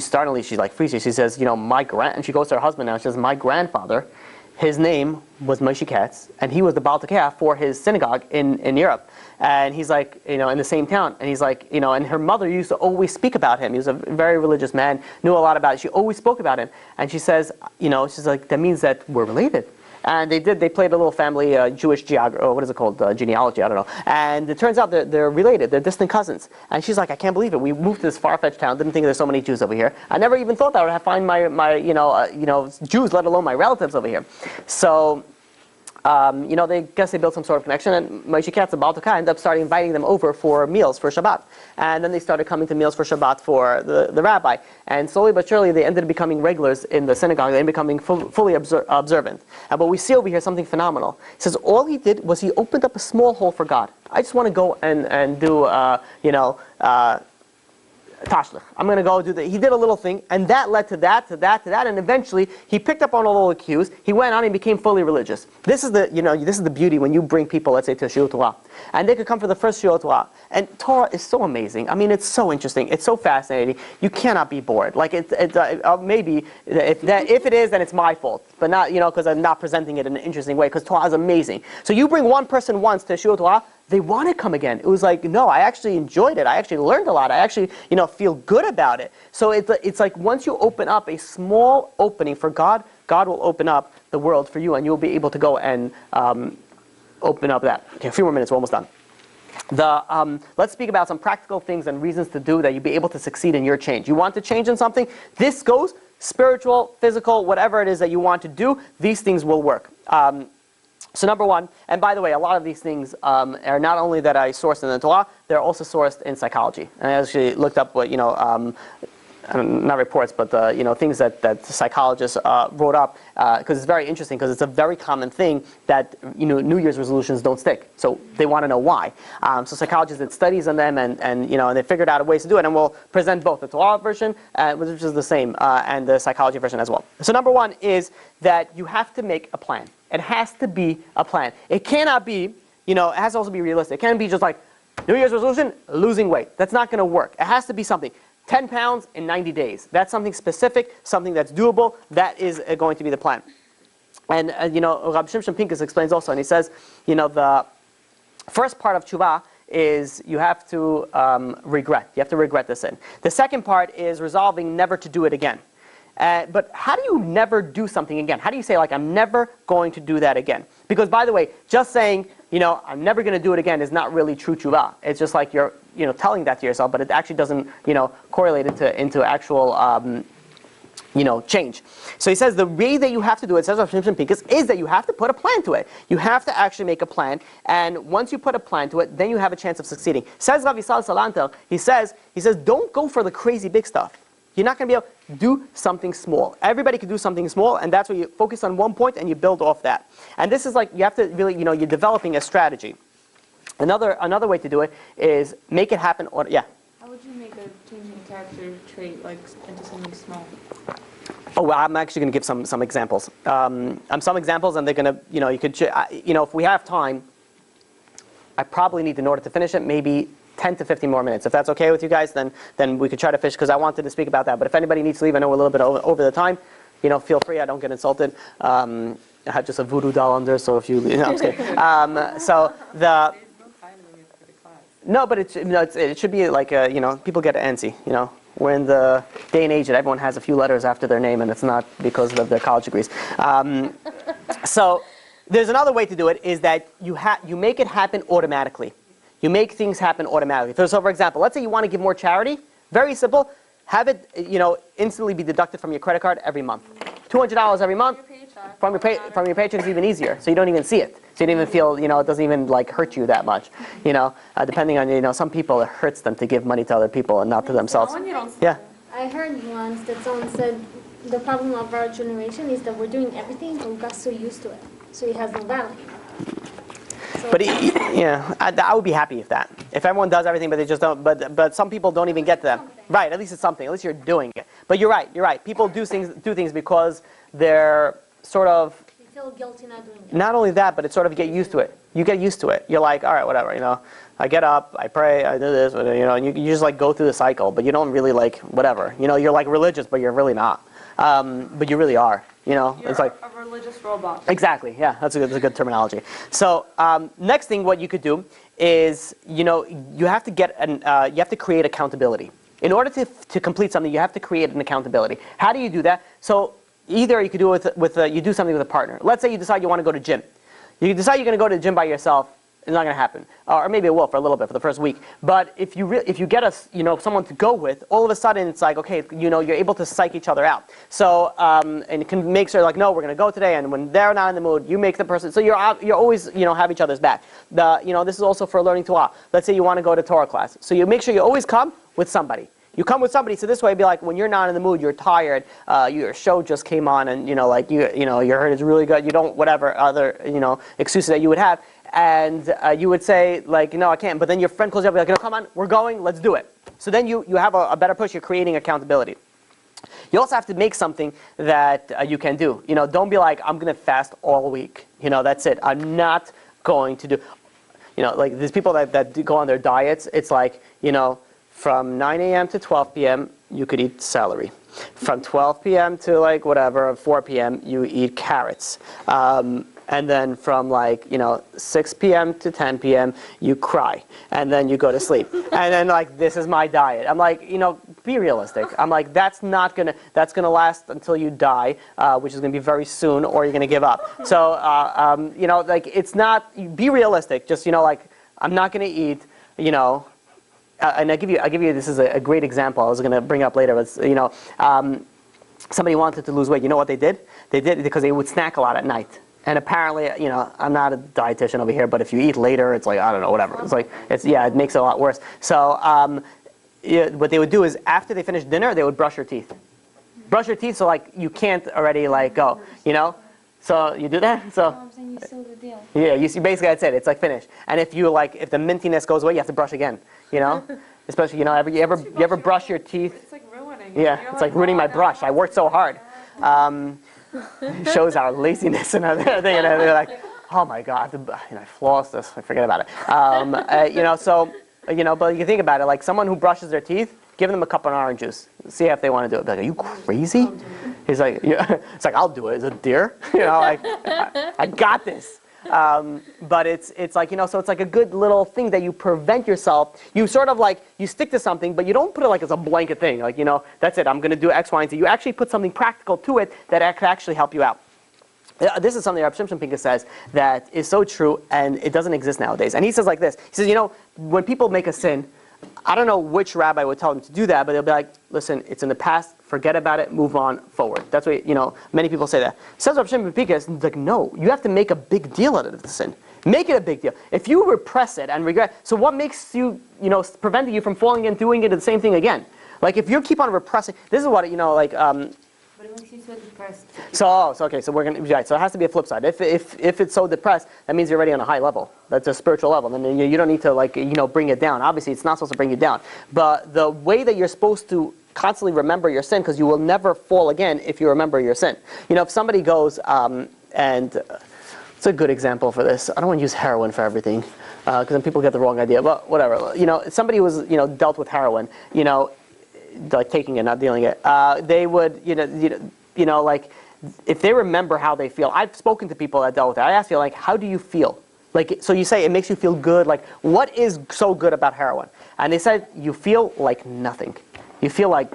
like freezes. She says, and she goes to her husband now. She says, my grandfather, his name was Moshe Katz, and he was the Baal Tokah for his synagogue in Europe. And he's like, in the same town. And he's like, and her mother used to always speak about him. He was a very religious man, knew a lot about it. She always spoke about him. And she says, she's like, that means that we're related. And they played a little family Jewish what is it called, genealogy, I don't know. And it turns out they're related, they're distant cousins. And she's like, I can't believe it. We moved to this far-fetched town, didn't think there's so many Jews over here. I never even thought that I would have find my Jews, let alone my relatives over here. So, they built some sort of connection, and Moshe Katz and Baal Tukai ended up starting inviting them over for meals for Shabbat. And then they started coming to meals for Shabbat for the rabbi. And slowly but surely, they ended up becoming regulars in the synagogue. They ended up becoming fully observant. And what we see over here is something phenomenal. He says all he did was he opened up a small hole for God. I just want to go and do, Tashlich. I'm going to go do that. He did a little thing, and that led to that, and eventually he picked up on all the cues. He went on and became fully religious. This is the beauty when you bring people, let's say, to Shiur Torah, and they could come for the first Shiur Torah. And Torah is so amazing. I mean, it's so interesting. It's so fascinating. You cannot be bored. Like maybe if it is, then it's my fault, but not because I'm not presenting it in an interesting way. Because Torah is amazing. So you bring one person once to Shiur Torah, they want to come again. It was like, no, I actually enjoyed it. I actually learned a lot. I actually, feel good about it. So it's like once you open up a small opening for God, God will open up the world for you, and you'll be able to go and open up that. Okay, a few more minutes. We're almost done. Let's speak about some practical things and reasons to do that you'll be able to succeed in your change. You want to change in something? This goes spiritual, physical, whatever it is that you want to do. These things will work. So number one, and by the way, a lot of these things are not only that I sourced in the Torah, they're also sourced in psychology. And I actually looked up what, not reports, but things that psychologists wrote up, because it's very interesting, because it's a very common thing that New Year's resolutions don't stick. So they want to know why. So psychologists did studies on them, and they figured out ways to do it. And we'll present both the Torah version, which is the same, and the psychology version as well. So number one is that you have to make a plan. It has to be a plan. It cannot be, it has to also be realistic. It can't be just like New Year's resolution, losing weight. That's not going to work. It has to be something. 10 pounds in 90 days. That's something specific, something that's doable. That is going to be the plan. And, Rabbi Shimshon Pincus explains also, and he says, the first part of tshuva is you have to regret. You have to regret the sin. The second part is resolving never to do it again. But how do you never do something again? How do you say, like, I'm never going to do that again? Because, by the way, just saying, I'm never going to do it again is not really true tshuva. It's just like you're, telling that to yourself, but it actually doesn't, correlate into actual, change. So he says the way that you have to do it, says Rav Shimshon Pincus, is that you have to put a plan to it. You have to actually make a plan, and once you put a plan to it, then you have a chance of succeeding. Says Rav Yisrael Salanter, he says, don't go for the crazy big stuff. You're not going to be able to do something small. Everybody can do something small, and that's where you focus on one point and you build off that. And this is like, you have to really, you're developing a strategy. Another way to do it is make it happen. Yeah. How would you make a change in character trait into something small? Oh, well, I'm actually going to give some examples. Some examples, and they're going to, you could, if we have time, I probably need, in order to finish it, maybe 10 to 15 more minutes. If that's okay with you guys, then we could try to finish, because I wanted to speak about that. But if anybody needs to leave, I know we're a little bit over the time. Feel free. I don't get insulted. I have just a voodoo doll under, so if you, I'm just kidding. No, but it should be like people get antsy. We're in the day and age that everyone has a few letters after their name, and it's not because of their college degrees. So there's another way to do it, is that you make it happen automatically. You make things happen automatically. So for example, let's say you want to give more charity. Very simple. Have it, instantly be deducted from your credit card every month. $200 every month. From your paycheck is even easier. So you don't even see it. So you don't even feel, it doesn't even hurt you that much. Depending on, some people, it hurts them to give money to other people and not to themselves. Yeah. I heard once that someone said the problem of our generation is that we're doing everything, but we got so used to it. So it has no value. But I would be happy if everyone does everything, but they just don't. But some people don't even get to that. Right? At least it's something. At least you're doing it. But you're right. People do things because they're sort of. You feel guilty not doing it. Not only that, but it's sort of get used to it. You get used to it. You're like, all right, whatever. I get up, I pray, I do this, and you just go through the cycle. But you don't really whatever. You're religious, but you're really not. But you really are. It's like a religious robot. Exactly. Yeah, that's a good terminology. So next thing, what you could do is, you have to create accountability. In order to complete something, you have to create an accountability. How do you do that? So either you could do it you do something with a partner. Let's say you decide you want to go to gym. You decide you're going to go to the gym by yourself. It's not going to happen, or maybe it will for a little bit for the first week. But if you get someone to go with, all of a sudden it's like, okay, you're able to psych each other out. So and it can make sure like, no, we're going to go today, and when they're not in the mood, you make the person. So you're always have each other's back. This is also for learning Torah. Let's say you want to go to Torah class, so you make sure you always come with somebody. You come with somebody, so this way it'd be like when you're not in the mood, you're tired, your show just came on, and your heart is really good. You don't whatever other excuses that you would have. And you would say, like, no, I can't. But then your friend calls you up, like, no, come on, we're going, let's do it. So then you have a better push. You're creating accountability. You also have to make something that you can do. Don't be like, I'm going to fast all week. That's it. I'm not going to do. Like there's people that go on their diets. It's like, from 9 a.m. to 12 p.m., you could eat celery. From 12 p.m. to like whatever, 4 p.m., you eat carrots. And then from 6 p.m. to 10 p.m. you cry, and then you go to sleep, and then this is my diet. I'm like, be realistic. I'm like, that's gonna last until you die, which is gonna be very soon, or you're gonna give up. So it's not. Be realistic. Just I'm not gonna eat. And I give you. This is a great example. I was gonna bring up later. But somebody wanted to lose weight. You know what they did? They did it because they would snack a lot at night. And apparently, I'm not a dietitian over here, but if you eat later, it's like, I don't know, whatever. It makes it a lot worse. So what they would do is after they finish dinner, they would brush your teeth. Brush your teeth so you can't already go, So you do that? So I'm saying you seal the deal. Yeah, you see, basically that's it. It's finish. And if if the mintiness goes away, you have to brush again, Especially, you ever brush your teeth? It's like ruining. Yeah, it's like ruining my brush. I worked so hard. Shows our laziness and everything, and they're like, oh my God, I flossed this. I forget about it. But you think about it, like someone who brushes their teeth, give them a cup of orange juice. See if they want to do it. Be like, are you crazy? He's like, yeah. It's like, I'll do it. Is it deer? I got this. But it's like, so it's like a good little thing that you prevent yourself. You sort of you stick to something, but you don't put it as a blanket thing. That's it. I'm going to do X, Y, and Z. You actually put something practical to it that could actually help you out. This is something Reb Shimshon Pincus says that is so true, and it doesn't exist nowadays. And he says like this. He says, when people make a sin, I don't know which rabbi would tell them to do that, but they'll be like, listen, it's in the past, forget about it, move on forward. That's what, many people say that. Says Reb Shimon Pincus, like, no, you have to make a big deal out of the sin. Make it a big deal. If you repress it and regret, so what makes you, preventing you from falling and doing it the same thing again? Like, if you keep on repressing, this is what, But it makes you so depressed. So we're gonna right. So it has to be a flip side. If it's so depressed, that means you're already on a high level. That's a spiritual level, and you don't need to bring it down. Obviously, it's not supposed to bring you down. But the way that you're supposed to constantly remember your sin, because you will never fall again if you remember your sin. If somebody goes and it's a good example for this. I don't want to use heroin for everything because then people get the wrong idea. But whatever. Somebody who was dealt with heroin. Like taking it, not dealing it. They would, if they remember how they feel. I've spoken to people that dealt with it. I ask you, how do you feel? So you say it makes you feel good. What is so good about heroin? And they said you feel like nothing. You feel like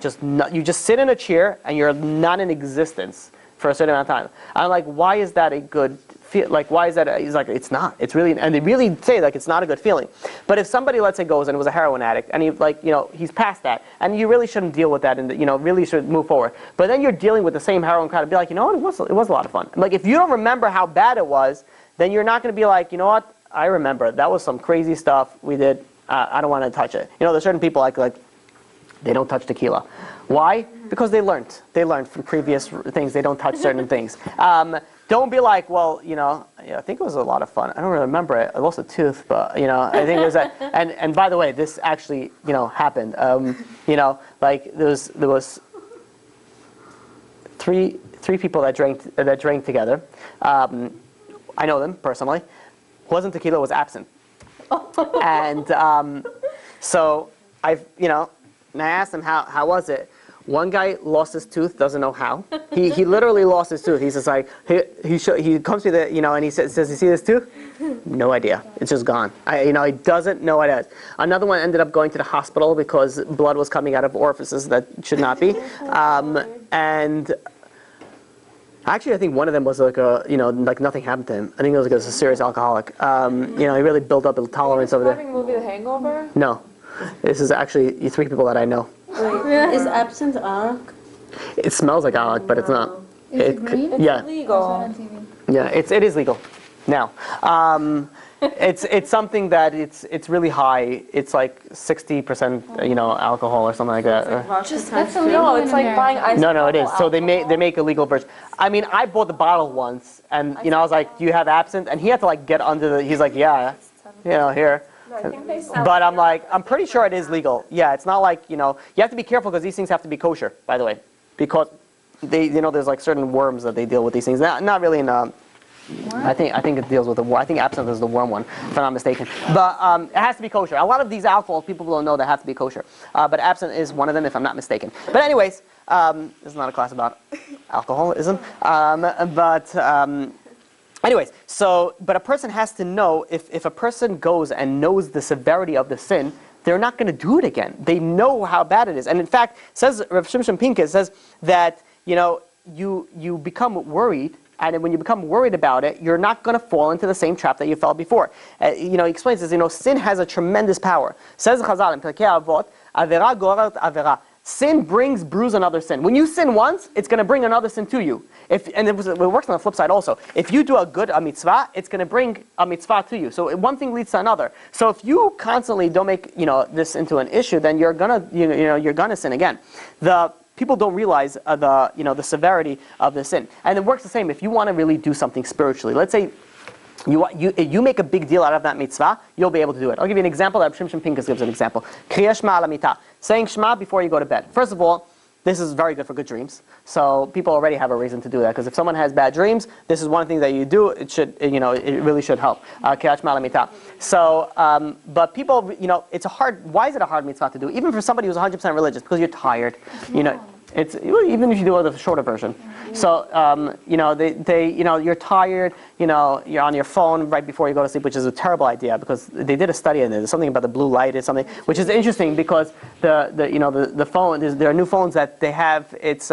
you just sit in a chair and you're not in existence for a certain amount of time. I'm like, why is that a good feel? Why is that? He's like, it's not. It's really, and they really say it's not a good feeling. But if somebody, let's say, goes and was a heroin addict, and he's past that, and you really shouldn't deal with that, and really should move forward. But then you're dealing with the same heroin crowd, and be like, what, it was a lot of fun. If you don't remember how bad it was, then you're not going to be like, what, I remember that was some crazy stuff we did. I don't want to touch it. There's certain people like they don't touch tequila. Why? Because they learned. They learned from previous things. They don't touch certain things. Don't be like, well, I think it was a lot of fun. I don't really remember it. I lost a tooth, but I think it was that. And by the way, this actually happened. There was three people that drank together. I know them personally. It wasn't tequila, it was absinthe. And so and I asked him how was it. One guy lost his tooth, doesn't know how. He literally lost his tooth. He's just like he comes to the and he says, "You see this tooth?" No idea. It's just gone. He doesn't know what it is. Another one ended up going to the hospital because blood was coming out of orifices that should not be. And Actually, I think one of them was like like nothing happened to him. I think it was like a serious alcoholic. He really built up a tolerance over there. Having the movie The Hangover? No, this is actually 3 people that I know. Wait, is absinthe arak? It smells like alcohol, but it's not. Is it green? Yeah, Legal. yeah, it is legal now. It's something that it's really high. It's like 60% alcohol or something like that. That's illegal. No, it's like buying ice. No, it is. So they make a legal version. I mean, I bought the bottle once, and I was like, "Do you have absinthe?" And he had to like get under the. He's like, "Yeah, here." I think they sell But I'm like, I'm pretty sure it is legal. Yeah, it's not like you have to be careful because these things have to be kosher, by the way, because they there's like certain worms that they deal with these things. Not really in. I think it deals with the worm. I think absinthe is the worm one, if I'm not mistaken. But it has to be kosher. A lot of these alcohols, people don't know they have to be kosher. But absinthe is one of them, if I'm not mistaken. But anyways, this is not a class about alcoholism. Anyways, but a person has to know if a person goes and knows the severity of the sin, they're not going to do it again. They know how bad it is. And in fact, says Rav Shimshon Pincus says that you become worried. And when you become worried about it, you're not going to fall into the same trap that you fell before. He explains this, sin has a tremendous power. Says Chazal in Pirkei Avot, Avera gorert Avera. Sin brings bruise another sin. When you sin once, it's going to bring another sin to you. It works on the flip side also. If you do a mitzvah, it's going to bring a mitzvah to you. So one thing leads to another. So if you constantly don't make this into an issue, then you're gonna sin again. People don't realize the severity of the sin, and it works the same. If you want to really do something spiritually, let's say you make a big deal out of that mitzvah, you'll be able to do it. I'll give you an example. Shimshon Pincus gives an example. Kriyat Shema ala mitah, saying Shema before you go to bed. First of all, this is very good for good dreams. So people already have a reason to do that, because if someone has bad dreams, this is one thing that you do. It should, it really should help. Kriyat Shema ala mitah. So, but people, it's a hard. Why is it a hard mitzvah to do? Even for somebody who's 100% religious, because you're tired. It's even if you do the shorter version. So you're tired. You're on your phone right before you go to sleep, which is a terrible idea, because they did a study and there's something about the blue light is something which is interesting, because the phone, there are new phones that they have. It's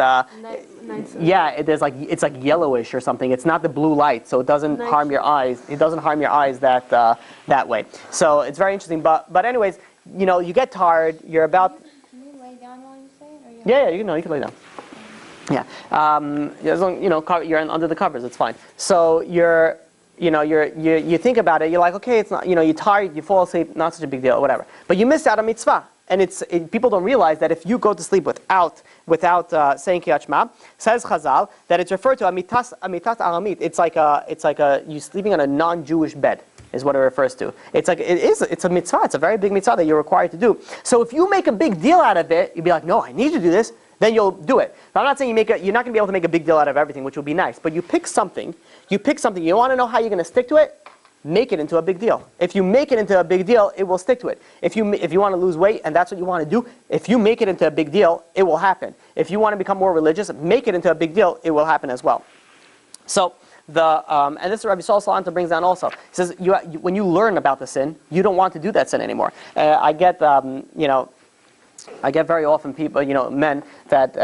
it's like yellowish or something. It's not the blue light, so it doesn't harm your eyes. It doesn't harm your eyes that way. So it's very interesting. But anyways, you get tired. You're about. Yeah, you can lay down. Yeah, as long you're under the covers, it's fine. So you think about it. You're like, okay, it's not. You're tired. You fall asleep. Not such a big deal, whatever. But you missed out on mitzvah, and people don't realize that if you go to sleep without saying Kriyat Shema, says Chazal that it's referred to amitas aramit. It's like you sleeping on a non-Jewish bed. Is what it refers to. It's a mitzvah. It's a very big mitzvah that you're required to do. So if you make a big deal out of it, you'd be like, no, I need to do this. Then you'll do it. But I'm not saying you're not going to be able to make a big deal out of everything, which would be nice. But you pick something. You want to know how you're going to stick to it. Make it into a big deal. If you make it into a big deal, it will stick to it. If you want to lose weight and that's what you want to do, if you make it into a big deal, it will happen. If you want to become more religious, make it into a big deal. It will happen as well. So. And this Rabbi Saul Salanter brings down also. He says, when you learn about the sin, you don't want to do that sin anymore. I get very often people, men that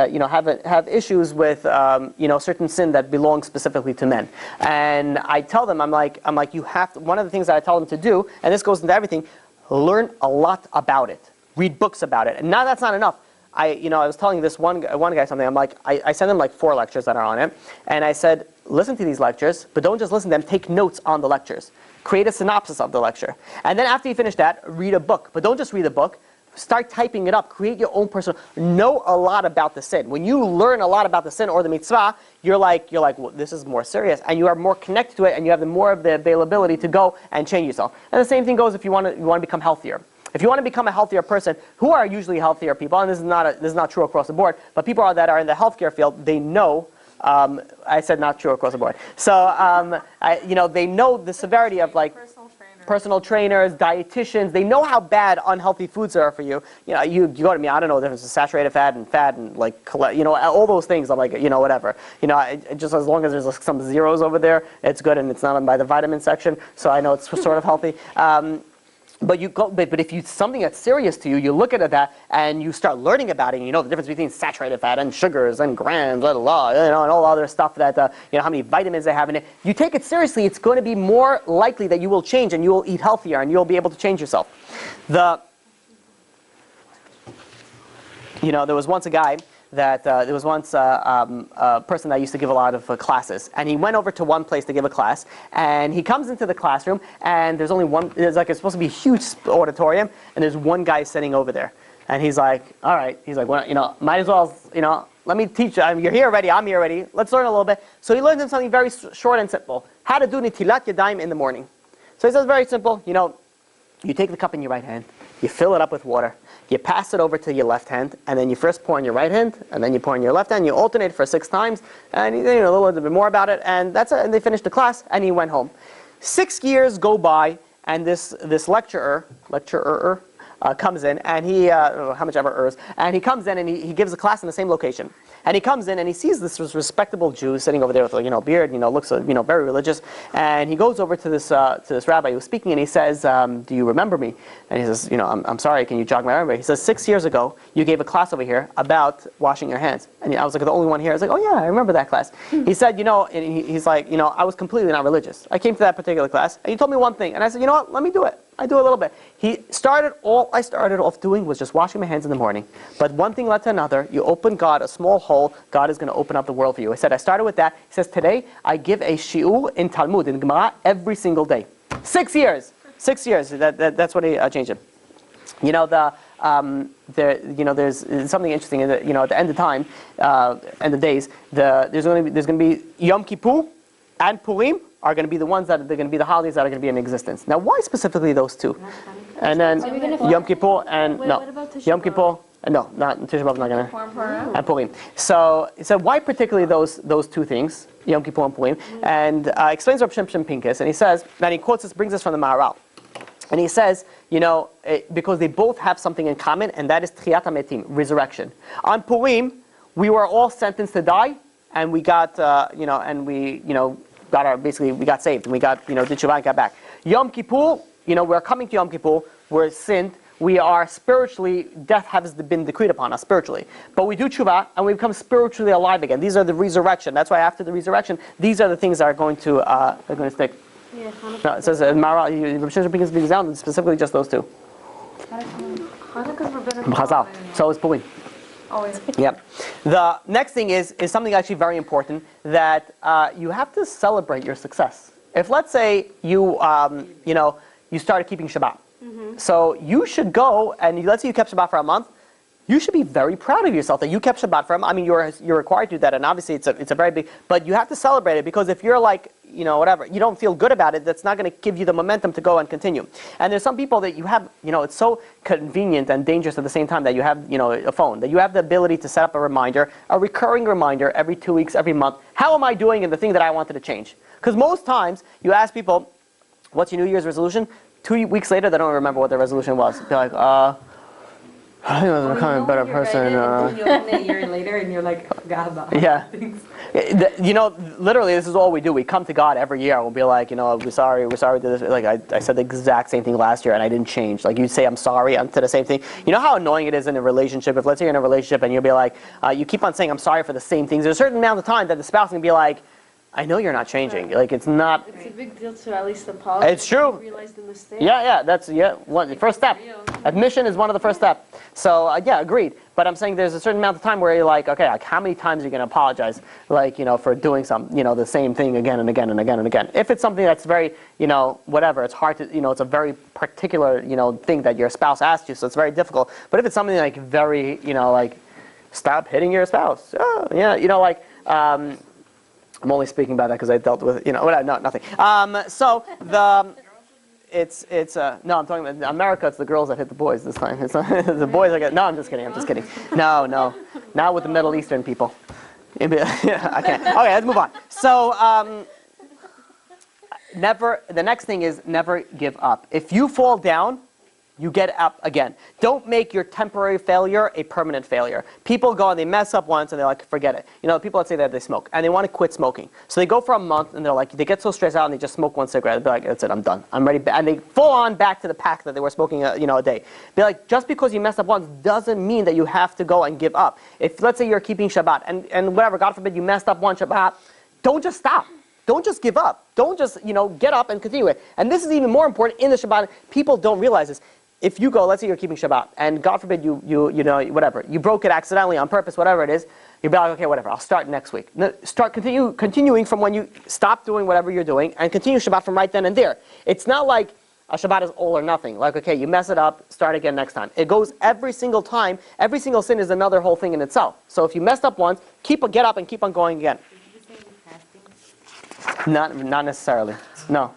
have issues with certain sin that belongs specifically to men. And I tell them, I'm like, you have to. One of the things that I tell them to do, and this goes into everything, learn a lot about it. Read books about it. And now that's not enough. I was telling this one guy something. I'm like, I sent him like 4 lectures that are on it, and I said, listen to these lectures, but don't just listen to them. Take notes on the lectures. Create a synopsis of the lecture, and then after you finish that, read a book. But don't just read a book. Start typing it up. Create your own personal. Know a lot about the sin. When you learn a lot about the sin or the mitzvah, you're like, well, this is more serious, and you are more connected to it, and you have more of the availability to go and change yourself. And the same thing goes if you want to become healthier. If you want to become a healthier person, who are usually healthier people, and this is not true across the board, but people that are in the healthcare field, they know. I said not true across the board. So they know the severity of like personal trainers, dietitians. They know how bad unhealthy foods are for you. You go to me. I don't know the difference between saturated fat and like all those things. I'm like whatever. Just as long as there's like some zeros over there, it's good, and it's not by the vitamin section. So I know it's sort of healthy. But if you something that's serious to you, you look at that and you start learning about it. And you know the difference between saturated fat and sugars and grams, and all other stuff that how many vitamins they have in it. You take it seriously, it's going to be more likely that you will change and you will eat healthier and you'll be able to change yourself. There was once a guy that there was once a person that used to give a lot of classes, and he went over to one place to give a class, and he comes into the classroom, and there's only one. It's supposed to be a huge auditorium, and there's one guy sitting over there, and he's like, all right, he's like, well, might as well, let me teach you. You're here already. I'm here already. Let's learn a little bit. So he learned him something very short and simple: how to do nitilat yadayim in the morning. So he says very simple. You take the cup in your right hand, you fill it up with water. You pass it over to your left hand, and then you first pour in your right hand, and then you pour in your left hand. You alternate for 6 times, and a little bit more about it, and that's it. And they finished the class, and he went home. 6 years go by, and this lecturer comes in, and he how much ever errs, and he comes in and he gives a class in the same location. And he comes in and he sees this respectable Jew sitting over there with a beard, looks very religious, and he goes over to this rabbi who was speaking, and he says, "Do you remember me?" And he says, "I'm sorry, can you jog my memory?" He says, 6 years ago, you gave a class over here about washing your hands, and I was like the only one here. I was like, "Oh yeah, I remember that class." He said, and he's like, I was completely not religious. I came to that particular class, and you told me one thing, and I said, you know what? Let me do it. I do a little bit. All I started off doing was just washing my hands in the morning. But one thing led to another. You open God a small hole, God is going to open up the world for you. I said, I started with that. He says, today I give a shiur in Talmud, in Gemara, every single day. 6 years. 6 years. That's what he changed it. There's something interesting. At the end of time, end of days, there's going to be Yom Kippur and Purim are going to be the ones that they're going to be the holidays that are going to be in existence. Now, why specifically those two? And then Yom Kippur and Yom Kippur. No, not Tisha B'Av. Not going to. And Purim. So why particularly those two things, Yom Kippur and Purim? And explains Rav Shimshon Pincus, and he says, and he quotes this, brings us from the Maharal, and he says, because they both have something in common, and that is Tchiyat HaMetim, resurrection. On Purim, we were all sentenced to die, and we got, we got saved, and we got, did Teshuvah and got back. Yom Kippur, we're coming to Yom Kippur, we're sinned, we are spiritually, death has been decreed upon us spiritually. But we do Teshuvah, and we become spiritually alive again. These are the resurrection. That's why after the resurrection, these are the things that are going to stick. Yeah, No, it says Rav Shimshon Pincus brings down specifically just those two. Chazal. So is Purim. Always. Yep. The next thing is something actually very important, that you have to celebrate your success. If let's say you started keeping Shabbat, so you should go and let's say you kept Shabbat for a month. You should be very proud of yourself that you kept Shabbat for a month. I mean, you're required to do that, and obviously it's a very big. But you have to celebrate it, because if you're like whatever, you don't feel good about it, that's not going to give you the momentum to go and continue. And there's some people that you have, it's so convenient and dangerous at the same time that you have, a phone, that you have the ability to set up a reminder, a recurring reminder every 2 weeks, every month. How am I doing in the thing that I wanted to change? Because most times you ask people, what's your New Year's resolution? 2 weeks later, they don't remember what their resolution was. They're like, I think I'm becoming a better person. You'll open it a year later and you're like, God, yeah. Literally, this is all we do. We come to God every year. We'll be like, we're sorry we did this. Like I said the exact same thing last year and I didn't change. Like you say, I'm sorry, to the same thing. You know how annoying it is in a relationship? If let's say you're in a relationship and you'll be like, you keep on saying I'm sorry for the same things. There's a certain amount of time that the spouse can be like, I know you're not changing. Like it's not. It's a big deal to at least apologize. It's true. Realize the mistake. Yeah. That's the first step. Admission is one of the first steps. So agreed. But I'm saying there's a certain amount of time where you're like, okay, like how many times are you going to apologize, for doing the same thing again and again and again and again. If it's something that's very, whatever, it's hard to, it's a very particular, thing that your spouse asked you, so it's very difficult. But if it's something like very, like, stop hitting your spouse. Oh, yeah, I'm only speaking about that because I dealt with, nothing. No, I'm talking about America. It's the girls that hit the boys this time. It's not, the boys are getting. No, I'm just kidding. No, not with the Middle Eastern people. I can't. Okay, let's move on. So, the next thing is never give up. If you fall down, you get up again. Don't make your temporary failure a permanent failure. People go and they mess up once and they're like, forget it. You know, people that say that they smoke and they want to quit smoking. So they go for a month and they're like, they get so stressed out and they just smoke one cigarette. They're like, that's it, I'm done. I'm ready. And they full on back to the pack that they were smoking, a day. Be like, just because you messed up once doesn't mean that you have to go and give up. If let's say you're keeping Shabbat and whatever, God forbid you messed up one Shabbat, don't just stop. Don't just give up. Don't just, get up and continue it. And this is even more important in the Shabbat. People don't realize this. If you go, let's say you're keeping Shabbat, and God forbid you whatever, you broke it accidentally on purpose, whatever it is, you'll be like, okay, whatever, I'll start next week. Continuing from when you stop doing whatever you're doing, and continue Shabbat from right then and there. It's not like a Shabbat is all or nothing. Like, okay, you mess it up, start again next time. It goes every single time. Every single sin is another whole thing in itself. So if you messed up once, get up and keep on going again. Not necessarily. No,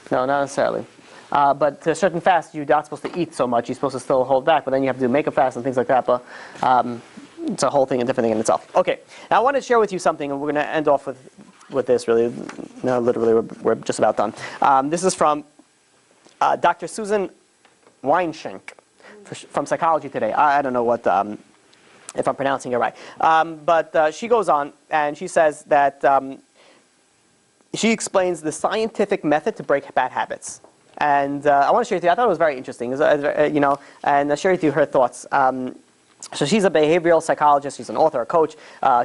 not necessarily. But to a certain fast, you're not supposed to eat so much. You're supposed to still hold back, but then you have to make a fast and things like that. But it's a whole thing, a different thing in itself. Okay, now I want to share with you something, and we're going to end off with this. Really, no, literally, we're just about done. This is from Dr. Susan Weinschenk from Psychology Today. I don't know what if I'm pronouncing it right, but she goes on and she says that she explains the scientific method to break bad habits. And I want to share with you, I thought it was very interesting, and I'll share with you her thoughts. So she's a behavioral psychologist, she's an author, a coach,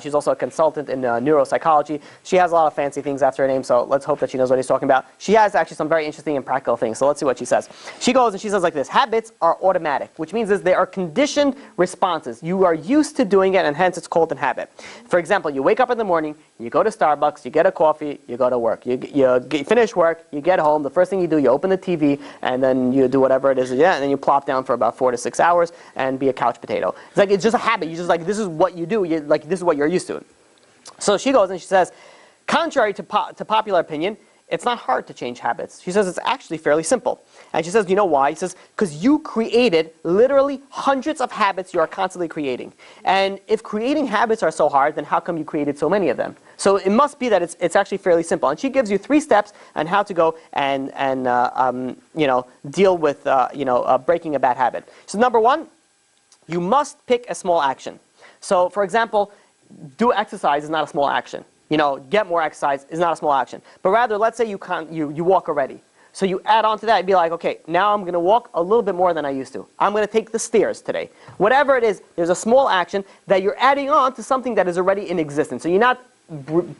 she's also a consultant in neuropsychology. She has a lot of fancy things after her name, so let's hope that she knows what he's talking about. She has actually some very interesting and practical things, so let's see what she says. She goes and she says like this: habits are automatic, which means is they are conditioned responses. You are used to doing it, and hence it's called a habit. For example, you wake up in the morning, you go to Starbucks, you get a coffee, you go to work. You finish work, you get home, the first thing you do, you open the TV, and then you do whatever it is, and then you plop down for about 4 to 6 hours and be a couch potato. It's just a habit. You just this is what you do. This is what you're used to. So she goes and she says, contrary to popular opinion, it's not hard to change habits. She says it's actually fairly simple. And she says, you know why? She says, because you created literally hundreds of habits you are constantly creating. And if creating habits are so hard, then how come you created so many of them? So it must be that it's actually fairly simple. And she gives you 3 steps on how to go and deal with breaking a bad habit. So number 1, you must pick a small action. So, for example, do exercise is not a small action. Get more exercise is not a small action. But rather, let's say you walk already. So you add on to that and be like, okay, now I'm going to walk a little bit more than I used to. I'm going to take the stairs today. Whatever it is, there's a small action that you're adding on to something that is already in existence. So you're not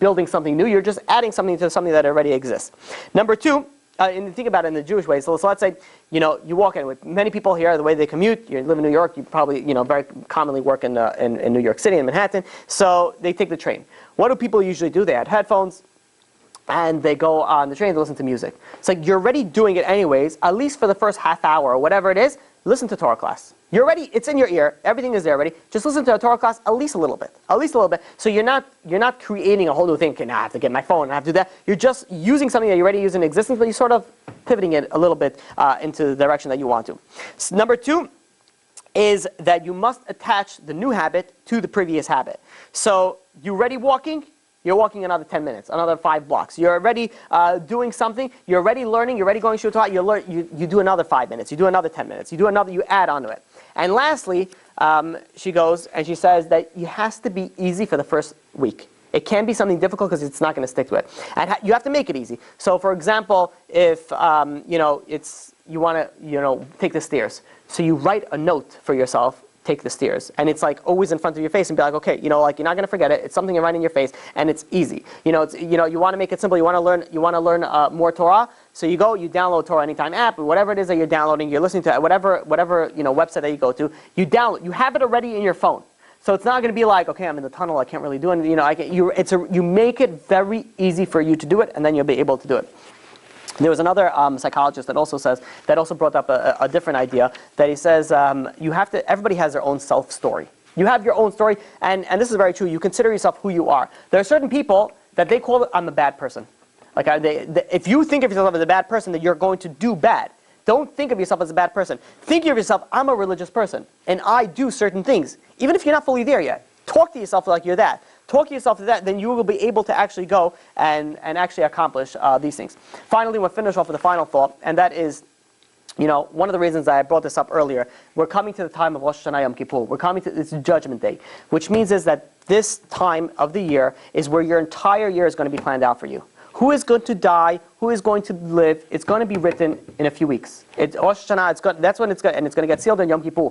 building something new, you're just adding something to something that already exists. Number 2, and think about it in the Jewish way. So let's say, you walk in with many people here, the way they commute, you live in New York, you probably, very commonly work in New York City, in Manhattan, so they take the train. What do people usually do? They add headphones, and they go on the train to listen to music. It's like you're already doing it anyways, at least for the first half hour or whatever it is, listen to Torah class. You're already, it's in your ear, everything is there already. Just listen to a Torah class at least a little bit. So you're not creating a whole new thing. Okay, now I have to get my phone, I have to do that. You're just using something that you already use in existence, but you're sort of pivoting it a little bit into the direction that you want to. So number 2 is that you must attach the new habit to the previous habit. So you're already walking, you're walking another 10 minutes, another 5 blocks. You're already doing something, you're already learning, you're already going to Torah, you do another 5 minutes, you do another 10 minutes, you add on to it. And lastly, she goes and she says that it has to be easy for the first week. It can be something difficult because it's not going to stick to it. And you have to make it easy. So for example, if you want to take the stairs, so you write a note for yourself, take the stairs, and it's like always in front of your face, and be like, okay, you're not going to forget it. It's something right in your face, and it's easy. You want to make it simple. You want to learn more Torah. So you download Torah Anytime app, or whatever it is that you're downloading, you're listening to whatever website that you go to. You download. You have it already in your phone. So it's not going to be like, okay, I'm in the tunnel, I can't really do anything. You make it very easy for you to do it, and then you'll be able to do it. There was another psychologist that also brought up a different idea, that he says everybody has their own self-story. You have your own story, and this is very true. You consider yourself who you are. There are certain people that they call it, I'm a bad person. Like if you think of yourself as a bad person, that you're going to do bad. Don't think of yourself as a bad person. Think of yourself, I'm a religious person, and I do certain things. Even if you're not fully there yet, talk to yourself like you're that. Talk to yourself to that, then you will be able to actually go and actually accomplish these things. Finally, we'll finish off with a final thought, and that is, one of the reasons I brought this up earlier, we're coming to the time of Rosh Hashanah Yom Kippur. We're coming to this Judgment Day, which means is that this time of the year is where your entire year is going to be planned out for you. Who is going to die? Who is going to live? It's going to be written in a few weeks. It's Rosh Hashanah. That's when it's going, and it's going to get sealed on Yom Kippur.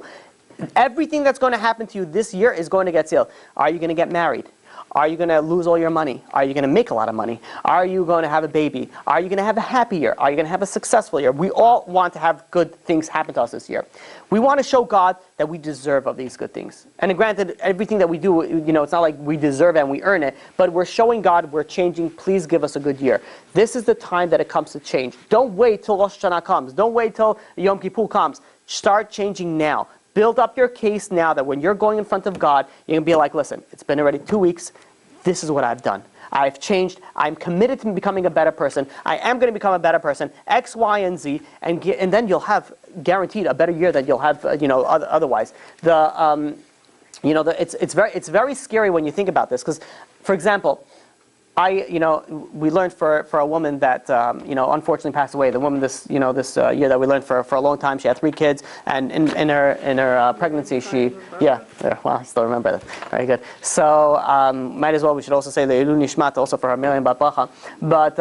Everything that's going to happen to you this year is going to get sealed. Are you going to get married? Are you going to lose all your money? Are you going to make a lot of money? Are you going to have a baby? Are you going to have a happy year? Are you going to have a successful year? We all want to have good things happen to us this year. We want to show God that we deserve of these good things. And granted, everything that we do, it's not like we deserve it and we earn it, but we're showing God we're changing. Please give us a good year. This is the time that it comes to change. Don't wait till Rosh Hashanah comes. Don't wait till Yom Kippur comes. Start changing now. Build up your case now that when you're going in front of God, you're going to be like, listen, it's been already 2 weeks. This is what I've done. I've changed. I'm committed to becoming a better person. I am going to become a better person. X, Y, and Z, and then you'll have guaranteed a better year than you'll have, otherwise. It's very scary when you think about this because, for example, we learned for a woman that unfortunately passed away. The woman this year that we learned for a long time. She had 3 kids, and in her pregnancy, I still remember that. Very good. So might as well we should also say the Ilu Nishmat also for her Miriam Bat Bracha. But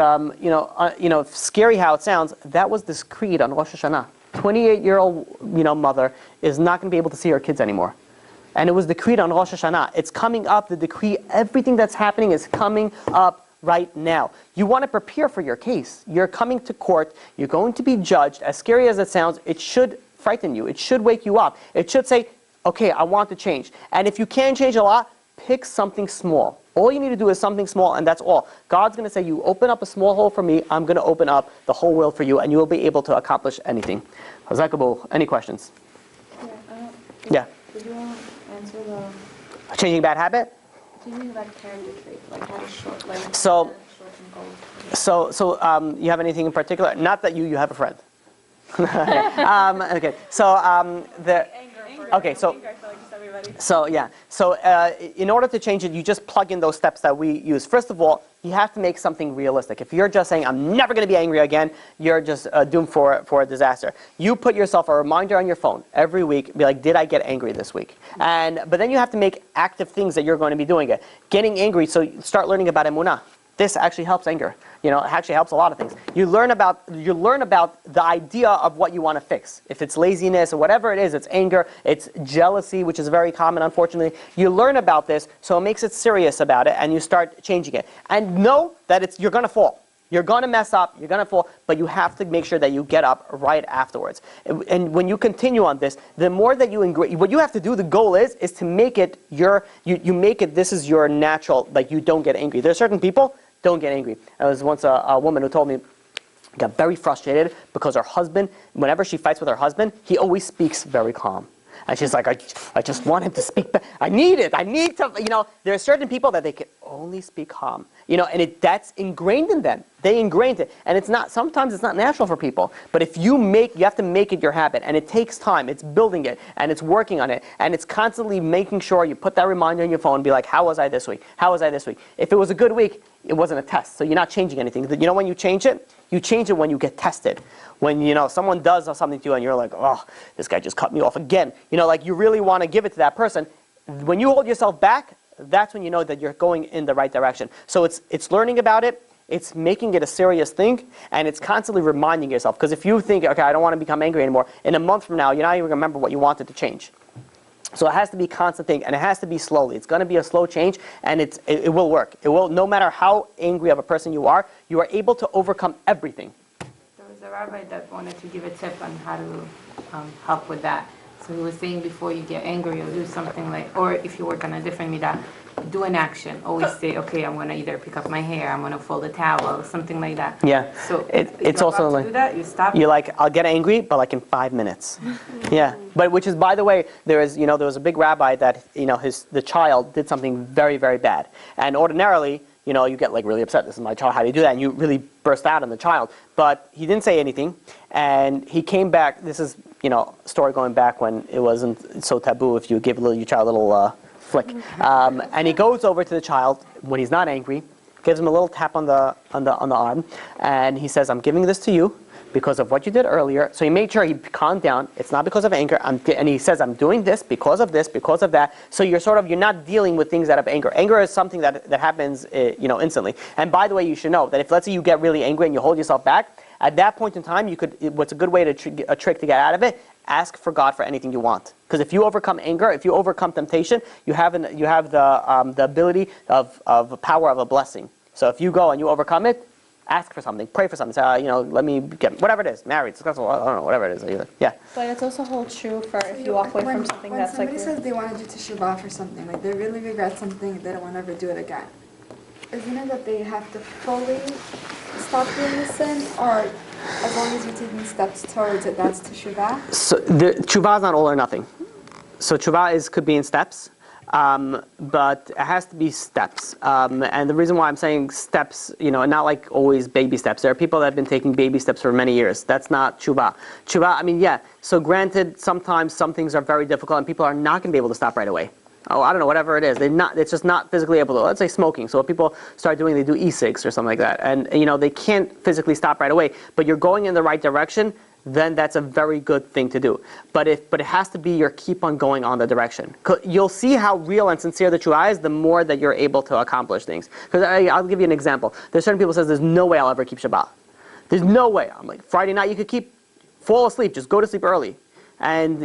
scary how it sounds. That was this creed on Rosh Hashanah. 28-year-old mother is not going to be able to see her kids anymore. And it was decreed on Rosh Hashanah. It's coming up, the decree, everything that's happening is coming up right now. You want to prepare for your case. You're coming to court, you're going to be judged. As scary as it sounds, it should frighten you. It should wake you up. It should say, okay, I want to change. And if you can change a lot, pick something small. All you need to do is something small, and that's all. God's going to say, you open up a small hole for me, I'm going to open up the whole world for you, and you will be able to accomplish anything. Hazakabul, any questions? Yeah. Did you want to answer the Changing bad habit? changing that character trait, like how to short, like So- shorten goals? You have anything in particular? Not that you have a friend. Okay. So in order to change it, you just plug in those steps that we use. First of all, you have to make something realistic. If you're just saying, I'm never going to be angry again, you're just doomed for a disaster. You put yourself a reminder on your phone every week, be like, did I get angry this week? But then you have to make active things that you're going to be doing it. Getting angry, so you start learning about emunah. This actually helps anger. It actually helps a lot of things. You learn about the idea of what you want to fix. If it's laziness or whatever it is, it's anger, it's jealousy, which is very common, unfortunately. You learn about this, so it makes it serious about it, and you start changing it. And know that you're going to fall. You're going to mess up, you're going to fall, but you have to make sure that you get up right afterwards. And when you continue on this, the more that what you have to do, the goal is to make it you make it, this is your natural, like you don't get angry. There are certain people, don't get angry. There was once a woman who told me, got very frustrated because her husband, whenever she fights with her husband, he always speaks very calm. And she's like, I just want him to speak back. I need to, there are certain people that they can only speak calm. And that's ingrained in them. They ingrained it. And sometimes it's not natural for people. But if you have to make it your habit. And it takes time. It's building it. And it's working on it. And it's constantly making sure you put that reminder on your phone and be like, how was I this week? How was I this week? If it was a good week, it wasn't a test. So you're not changing anything. When you change it? You change it when you get tested. When, someone does something to you and you're like, oh, this guy just cut me off again. You really want to give it to that person. When you hold yourself back, that's when you know that you're going in the right direction. So it's learning about it, it's making it a serious thing, and it's constantly reminding yourself. Because if you think, okay, I don't want to become angry anymore, in a month from now, you're not even going to remember what you wanted to change. So it has to be a constant thing, and it has to be slowly. It's going to be a slow change, and it will work. It will, no matter how angry of a person you are able to overcome everything. There was a rabbi that wanted to give a tip on how to help with that. So he was saying before you get angry or do something like, or if you work on a different midah, do an action. Always say, okay, I'm going to either pick up my hair, I'm going to fold a towel, something like that. Yeah. So it's also like, do that, you stop. You're like, I'll get angry, but like in 5 minutes. Yeah. But which is, by the way, there was a big rabbi that, the child did something very, very bad. And ordinarily, you get like really upset. This is my child. How do you do that? And you really burst out on the child. But he didn't say anything. And he came back. This is, story going back when it wasn't so taboo if you give your child a little flick. And he goes over to the child when he's not angry, gives him a little tap on the arm, and he says, I'm giving this to you because of what you did earlier. So he made sure he calmed down. It's not because of anger. And he says, I'm doing this, because of that. So you're not dealing with things out of anger. Anger is something that happens, instantly. And by the way, you should know that if, let's say, you get really angry and you hold yourself back, at that point in time, what's a good way to a trick to get out of it? Ask for God for anything you want. Because if you overcome anger, if you overcome temptation, you have the ability of power of a blessing. So if you go and you overcome it, ask for something, pray for something. Say, let me get whatever it is, married, successful, I don't know, whatever it is. Yeah. But it's also hold true for if you walk away from something when that's like. When somebody says they want to do teshuvah for something, like they really regret something, they don't want to ever do it again. Isn't it that they have to fully stop doing the sin, or as long as you're taking steps towards it, that's teshuvah? So the teshuvah is not all or nothing. So teshuvah could be in steps. But it has to be steps. And the reason why I'm saying steps, not like always baby steps. There are people that have been taking baby steps for many years. That's not tshuva. Tshuva, so granted, sometimes some things are very difficult and people are not going to be able to stop right away. Oh, I don't know, whatever it is. It's just not physically able to. Let's say smoking. So what people start doing, they do e-cigs or something like that. And, they can't physically stop right away. But you're going in the right direction, then that's a very good thing to do. But it has to be your keep on going on the direction. You'll see how real and sincere the tshuva is the more that you're able to accomplish things. Because I'll give you an example. There's certain people who says there's no way I'll ever keep Shabbat. There's no way. I'm like, Friday night you could fall asleep, just go to sleep early. And,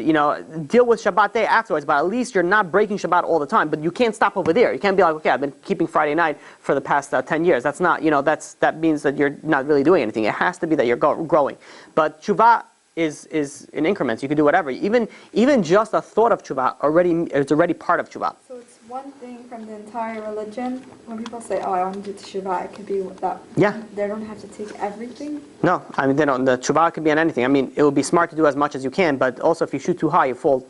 deal with Shabbat day afterwards, but at least you're not breaking Shabbat all the time. But you can't stop over there. You can't be like, okay, I've been keeping Friday night for the past 10 years. That's not, that means that you're not really doing anything. It has to be that you're growing. But Tshuva is in increments. You can do whatever. Even just a thought of Tshuva is already part of Tshuva. So it's one thing from the entire religion. When people say, "Oh, I want to do teshuvah," it could be that. Yeah. They don't have to take everything. No, they don't. The Tshuva could be on anything. It would be smart to do as much as you can, but also if you shoot too high, you fall,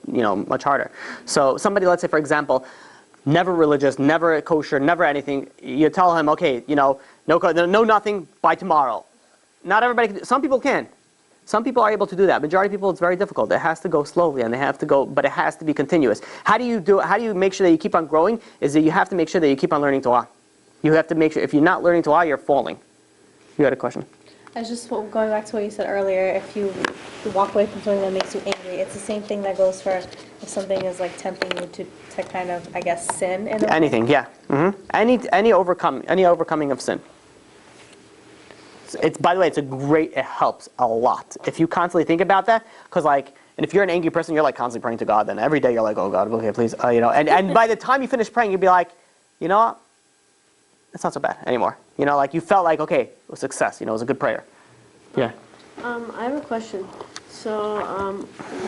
much harder. So somebody, let's say for example, never religious, never kosher, never anything. You tell him, okay, no nothing by tomorrow. Not everybody can. Some people can. Some people are able to do that. Majority of people, it's very difficult. It has to go slowly, and but it has to be continuous. How do you make sure that you keep on growing? Is that you have to make sure that you keep on learning Torah. You have to make sure, if you're not learning Torah, you're falling. You had a question? I was just going back to what you said earlier. If you walk away from something that makes you angry, it's the same thing that goes for if something is like tempting you to kind of, I guess, sin. Anything, yeah. Mm-hmm. Any overcoming of sin. By the way, it helps a lot. If you constantly think about that, and if you're an angry person, you're like constantly praying to God, then every day you're like, oh God, okay, please, and by the time you finish praying, you'll be like, you know what, it's not so bad anymore. You felt like, okay, it was success, it was a good prayer. Yeah. I have a question. So,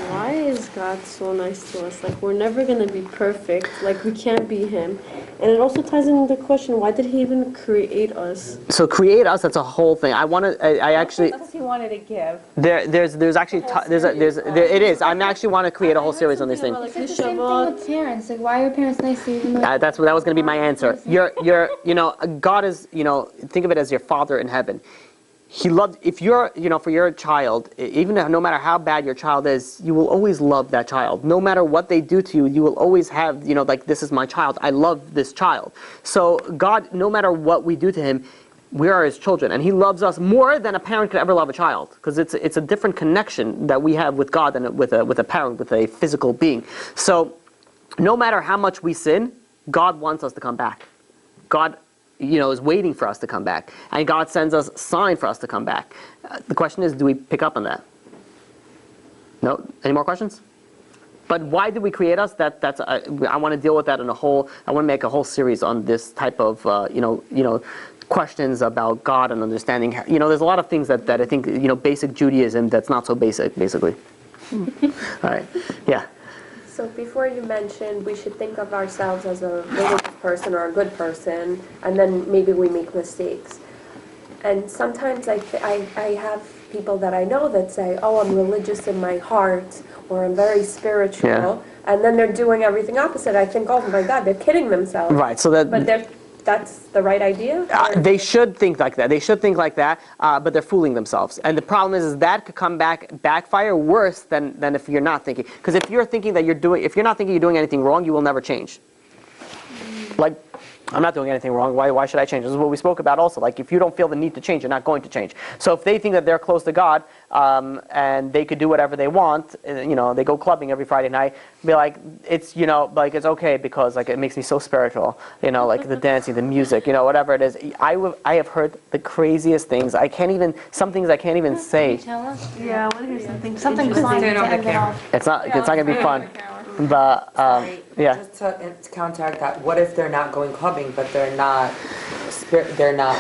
why is God so nice to us? Like, we're never going to be perfect. Like, we can't be Him. And it also ties into the question, why did He even create us? So create us, that's a whole thing. I actually... That's what He wanted to give. There's actually... It is. I actually want to create a whole series on this thing. It's the same thing with parents. Like, why are parents nice to you even though... That was going to be my answer. God is, think of it as your Father in heaven. He loved, if you're, for your child, even no matter how bad your child is, you will always love that child. No matter what they do to you, you will always have, this is my child. I love this child. So God, no matter what we do to Him, we are His children. And He loves us more than a parent could ever love a child. Because it's a different connection that we have with God than with a parent, with a physical being. So no matter how much we sin, God wants us to come back. God is waiting for us to come back. And God sends us a sign for us to come back. The question is, do we pick up on that? No? Any more questions? But why did we create us? I want to deal with that I want to make a whole series on this type of, questions about God and understanding. There's a lot of things that I think, basic Judaism that's not so basic, basically. All right. Yeah. So before you mentioned we should think of ourselves as a religious person or a good person, and then maybe we make mistakes. And sometimes I have people that I know that say, oh, I'm religious in my heart, or I'm very spiritual, Yeah. and then they're doing everything opposite. I think, oh my God, they're kidding themselves. Right, so But that's the right idea? they should think like that. But they're fooling themselves. And the problem is that could come backfire worse than if you're not thinking. Because if you're not thinking you're doing anything wrong, you will never change. Like, I'm not doing anything wrong. Why should I change? This is what we spoke about also. Like, if you don't feel the need to change, you're not going to change. So if they think that they're close to God and they could do whatever they want, they go clubbing every Friday night, be like, it's, like, it's okay because, like, it makes me so spiritual. Like the dancing, the music, whatever it is. I have heard the craziest things. Some things I can't even say. Yeah, I want to hear something. Something fun to end it off. It's not going to be fun. But, yeah. Just to counteract that, what if they're not going clubbing, but they're not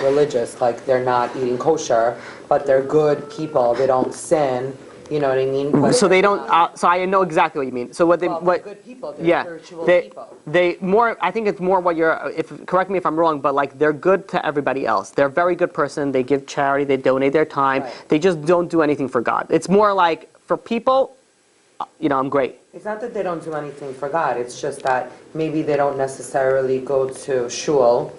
religious, like they're not eating kosher, but they're good people, they don't sin, you know what I mean? But So they don't. So I know exactly what you mean. So they're good people, they're spiritual people. I think it's more what you're. Correct me if I'm wrong, but like they're good to everybody else. They're a very good person. They give charity. They donate their time. Right. They just don't do anything for God. It's more like for people. I'm great. It's not that they don't do anything for God, it's just that maybe they don't necessarily go to shul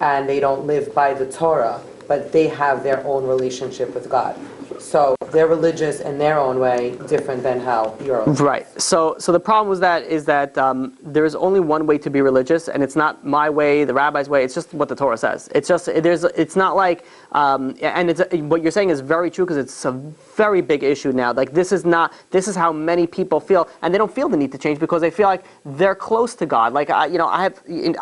and they don't live by the Torah, but they have their own relationship with God. So they're religious in their own way, different than how you're. Right. So the problem with that is that there is only one way to be religious, and it's not my way, the rabbi's way. It's just what the Torah says. It's just it's not like and it's what you're saying is very true because it's a very big issue now. Like this is how many people feel, and they don't feel the need to change because they feel like they're close to God. Like I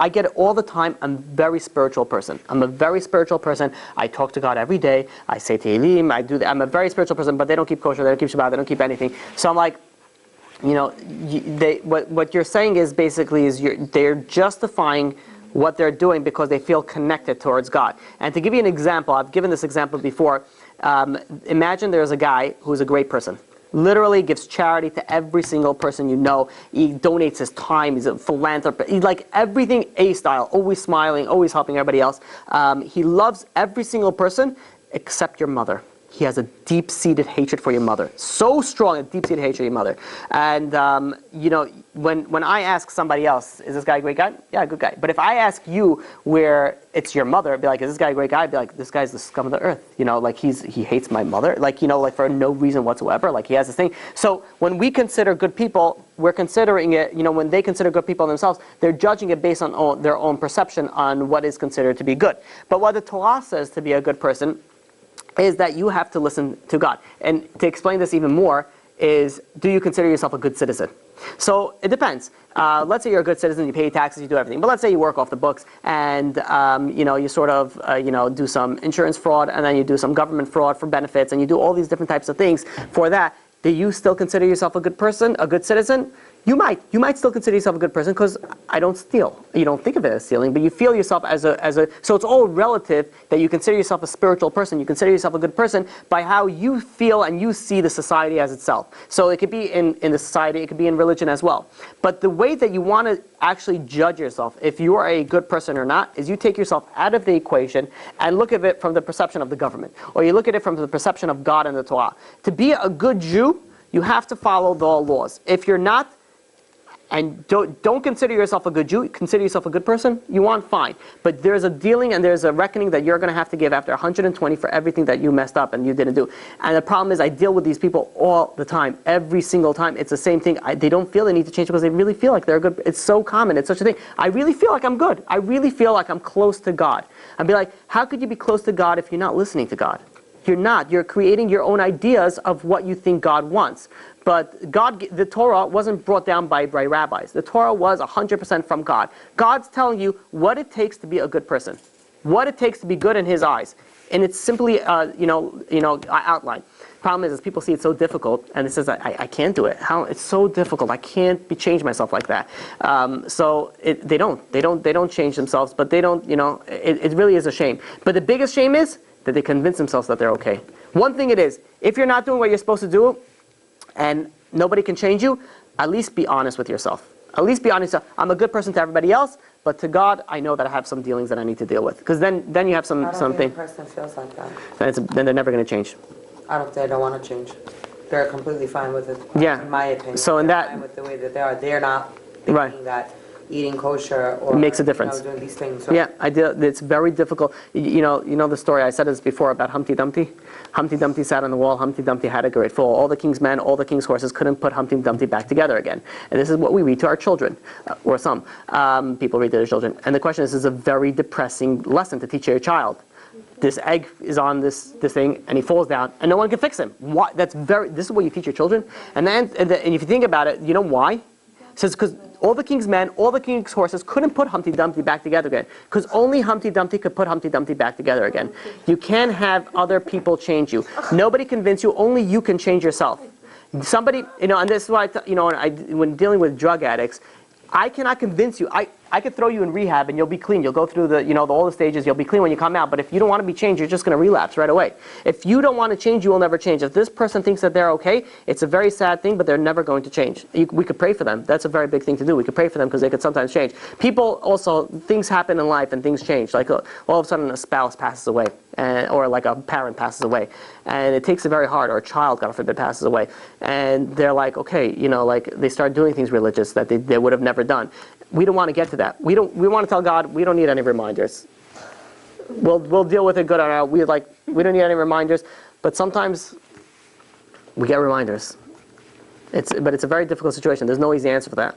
get it all the time. I'm a very spiritual person. I'm a very spiritual person. I talk to God every day. I say Tehillim. I do that. I'm a very spiritual person, but they don't keep kosher, they don't keep Shabbat, they don't keep anything. So I'm like, what you're saying is basically they're justifying what they're doing because they feel connected towards God. And to give you an example, I've given this example before. Imagine there's a guy who's a great person. Literally gives charity to every single person you know. He donates his time. He's a philanthropist. He's like everything A-style, always smiling, always helping everybody else. He loves every single person except your mother. He has a deep-seated hatred for your mother. So strong, a deep-seated hatred for your mother. And, when I ask somebody else, is this guy a great guy? Yeah, good guy. But if I ask you where it's your mother, I'd be like, is this guy a great guy? I'd be like, this guy's the scum of the earth. Like he hates my mother. Like for no reason whatsoever. Like he has this thing. So when we consider good people, we're considering it, when they consider good people themselves, they're judging it based on their own perception on what is considered to be good. But what the Torah says to be a good person is that you have to listen to God. And to explain this even more is, do you consider yourself a good citizen? So it depends. Let's say you're a good citizen, you pay taxes, you do everything. But let's say you work off the books and you sort of do some insurance fraud and then you do some government fraud for benefits and you do all these different types of things for that. Do you still consider yourself a good person, a good citizen? You might still consider yourself a good person because I don't steal. You don't think of it as stealing, but you feel yourself as a. So it's all relative that you consider yourself a spiritual person. You consider yourself a good person by how you feel and you see the society as itself. So it could be in the society, it could be in religion as well. But the way that you want to actually judge yourself, if you are a good person or not, is you take yourself out of the equation and look at it from the perception of the government, or you look at it from the perception of God and the Torah. To be a good Jew, you have to follow the laws. If you're not, and don't consider yourself a good Jew, consider yourself a good person, you want, fine. But there's a dealing and there's a reckoning that you're going to have to give after 120 for everything that you messed up and you didn't do. And the problem is I deal with these people all the time, every single time. It's the same thing. They don't feel they need to change because they really feel like they're good. It's so common. It's such a thing. I really feel like I'm good. I really feel like I'm close to God. I'd be like, how could you be close to God if you're not listening to God? You're not. You're creating your own ideas of what you think God wants. But the Torah wasn't brought down by rabbis. The Torah was 100% from God. God's telling you what it takes to be a good person, what it takes to be good in His eyes, and it's simply, outlined. Problem is people see it so difficult, and it says I can't do it. How it's so difficult. I can't change myself like that. They don't change themselves, but they don't. It really is a shame. But the biggest shame is that they convince themselves that they're okay. One thing it is, if you're not doing what you're supposed to do, and nobody can change you, at least be honest with yourself. At least be honest. I'm a good person to everybody else, but to God, I know that I have some dealings that I need to deal with. Because then you have something. I don't think a person feels like that. Then they're never going to change. They don't want to change. They're completely fine with it. Yeah. In my opinion. So in they're that, fine with the way that they are. They're not thinking right. that eating kosher or It makes a difference. doing these things. So Yeah, it's very difficult. You know the story, I said this before about Humpty Dumpty? Humpty Dumpty sat on the wall, Humpty Dumpty had a great fall. All the king's men, all the king's horses couldn't put Humpty Dumpty back together again. And this is what we read to our children, or some people read to their children. And the question is a very depressing lesson to teach your child. This egg is on this thing, and he falls down, and no one can fix him. Why? This is what you teach your children. And if you think about it, you know why? It says because all the king's men, all the king's horses couldn't put Humpty Dumpty back together again. Because only Humpty Dumpty could put Humpty Dumpty back together again. You can't have other people change you. Nobody convince you. Only you can change yourself. Somebody, and this is why when dealing with drug addicts, I cannot convince you. I could throw you in rehab and you'll be clean. You'll go through all the stages. You'll be clean when you come out. But if you don't want to be changed, you're just going to relapse right away. If you don't want to change, you will never change. If this person thinks that they're okay, it's a very sad thing, but they're never going to change. We could pray for them. That's a very big thing to do. We could pray for them because they could sometimes change. People also, things happen in life and things change. Like all of a sudden a spouse passes away, or like a parent passes away. And it takes it very hard, or a child, God forbid, passes away. And they're like, okay, like they start doing things religious that they would have never done. We don't want to get to that. We want to tell God we don't need any reminders. We'll deal with it good on our. We don't need any reminders, but sometimes we get reminders. But it's a very difficult situation. There's no easy answer for that.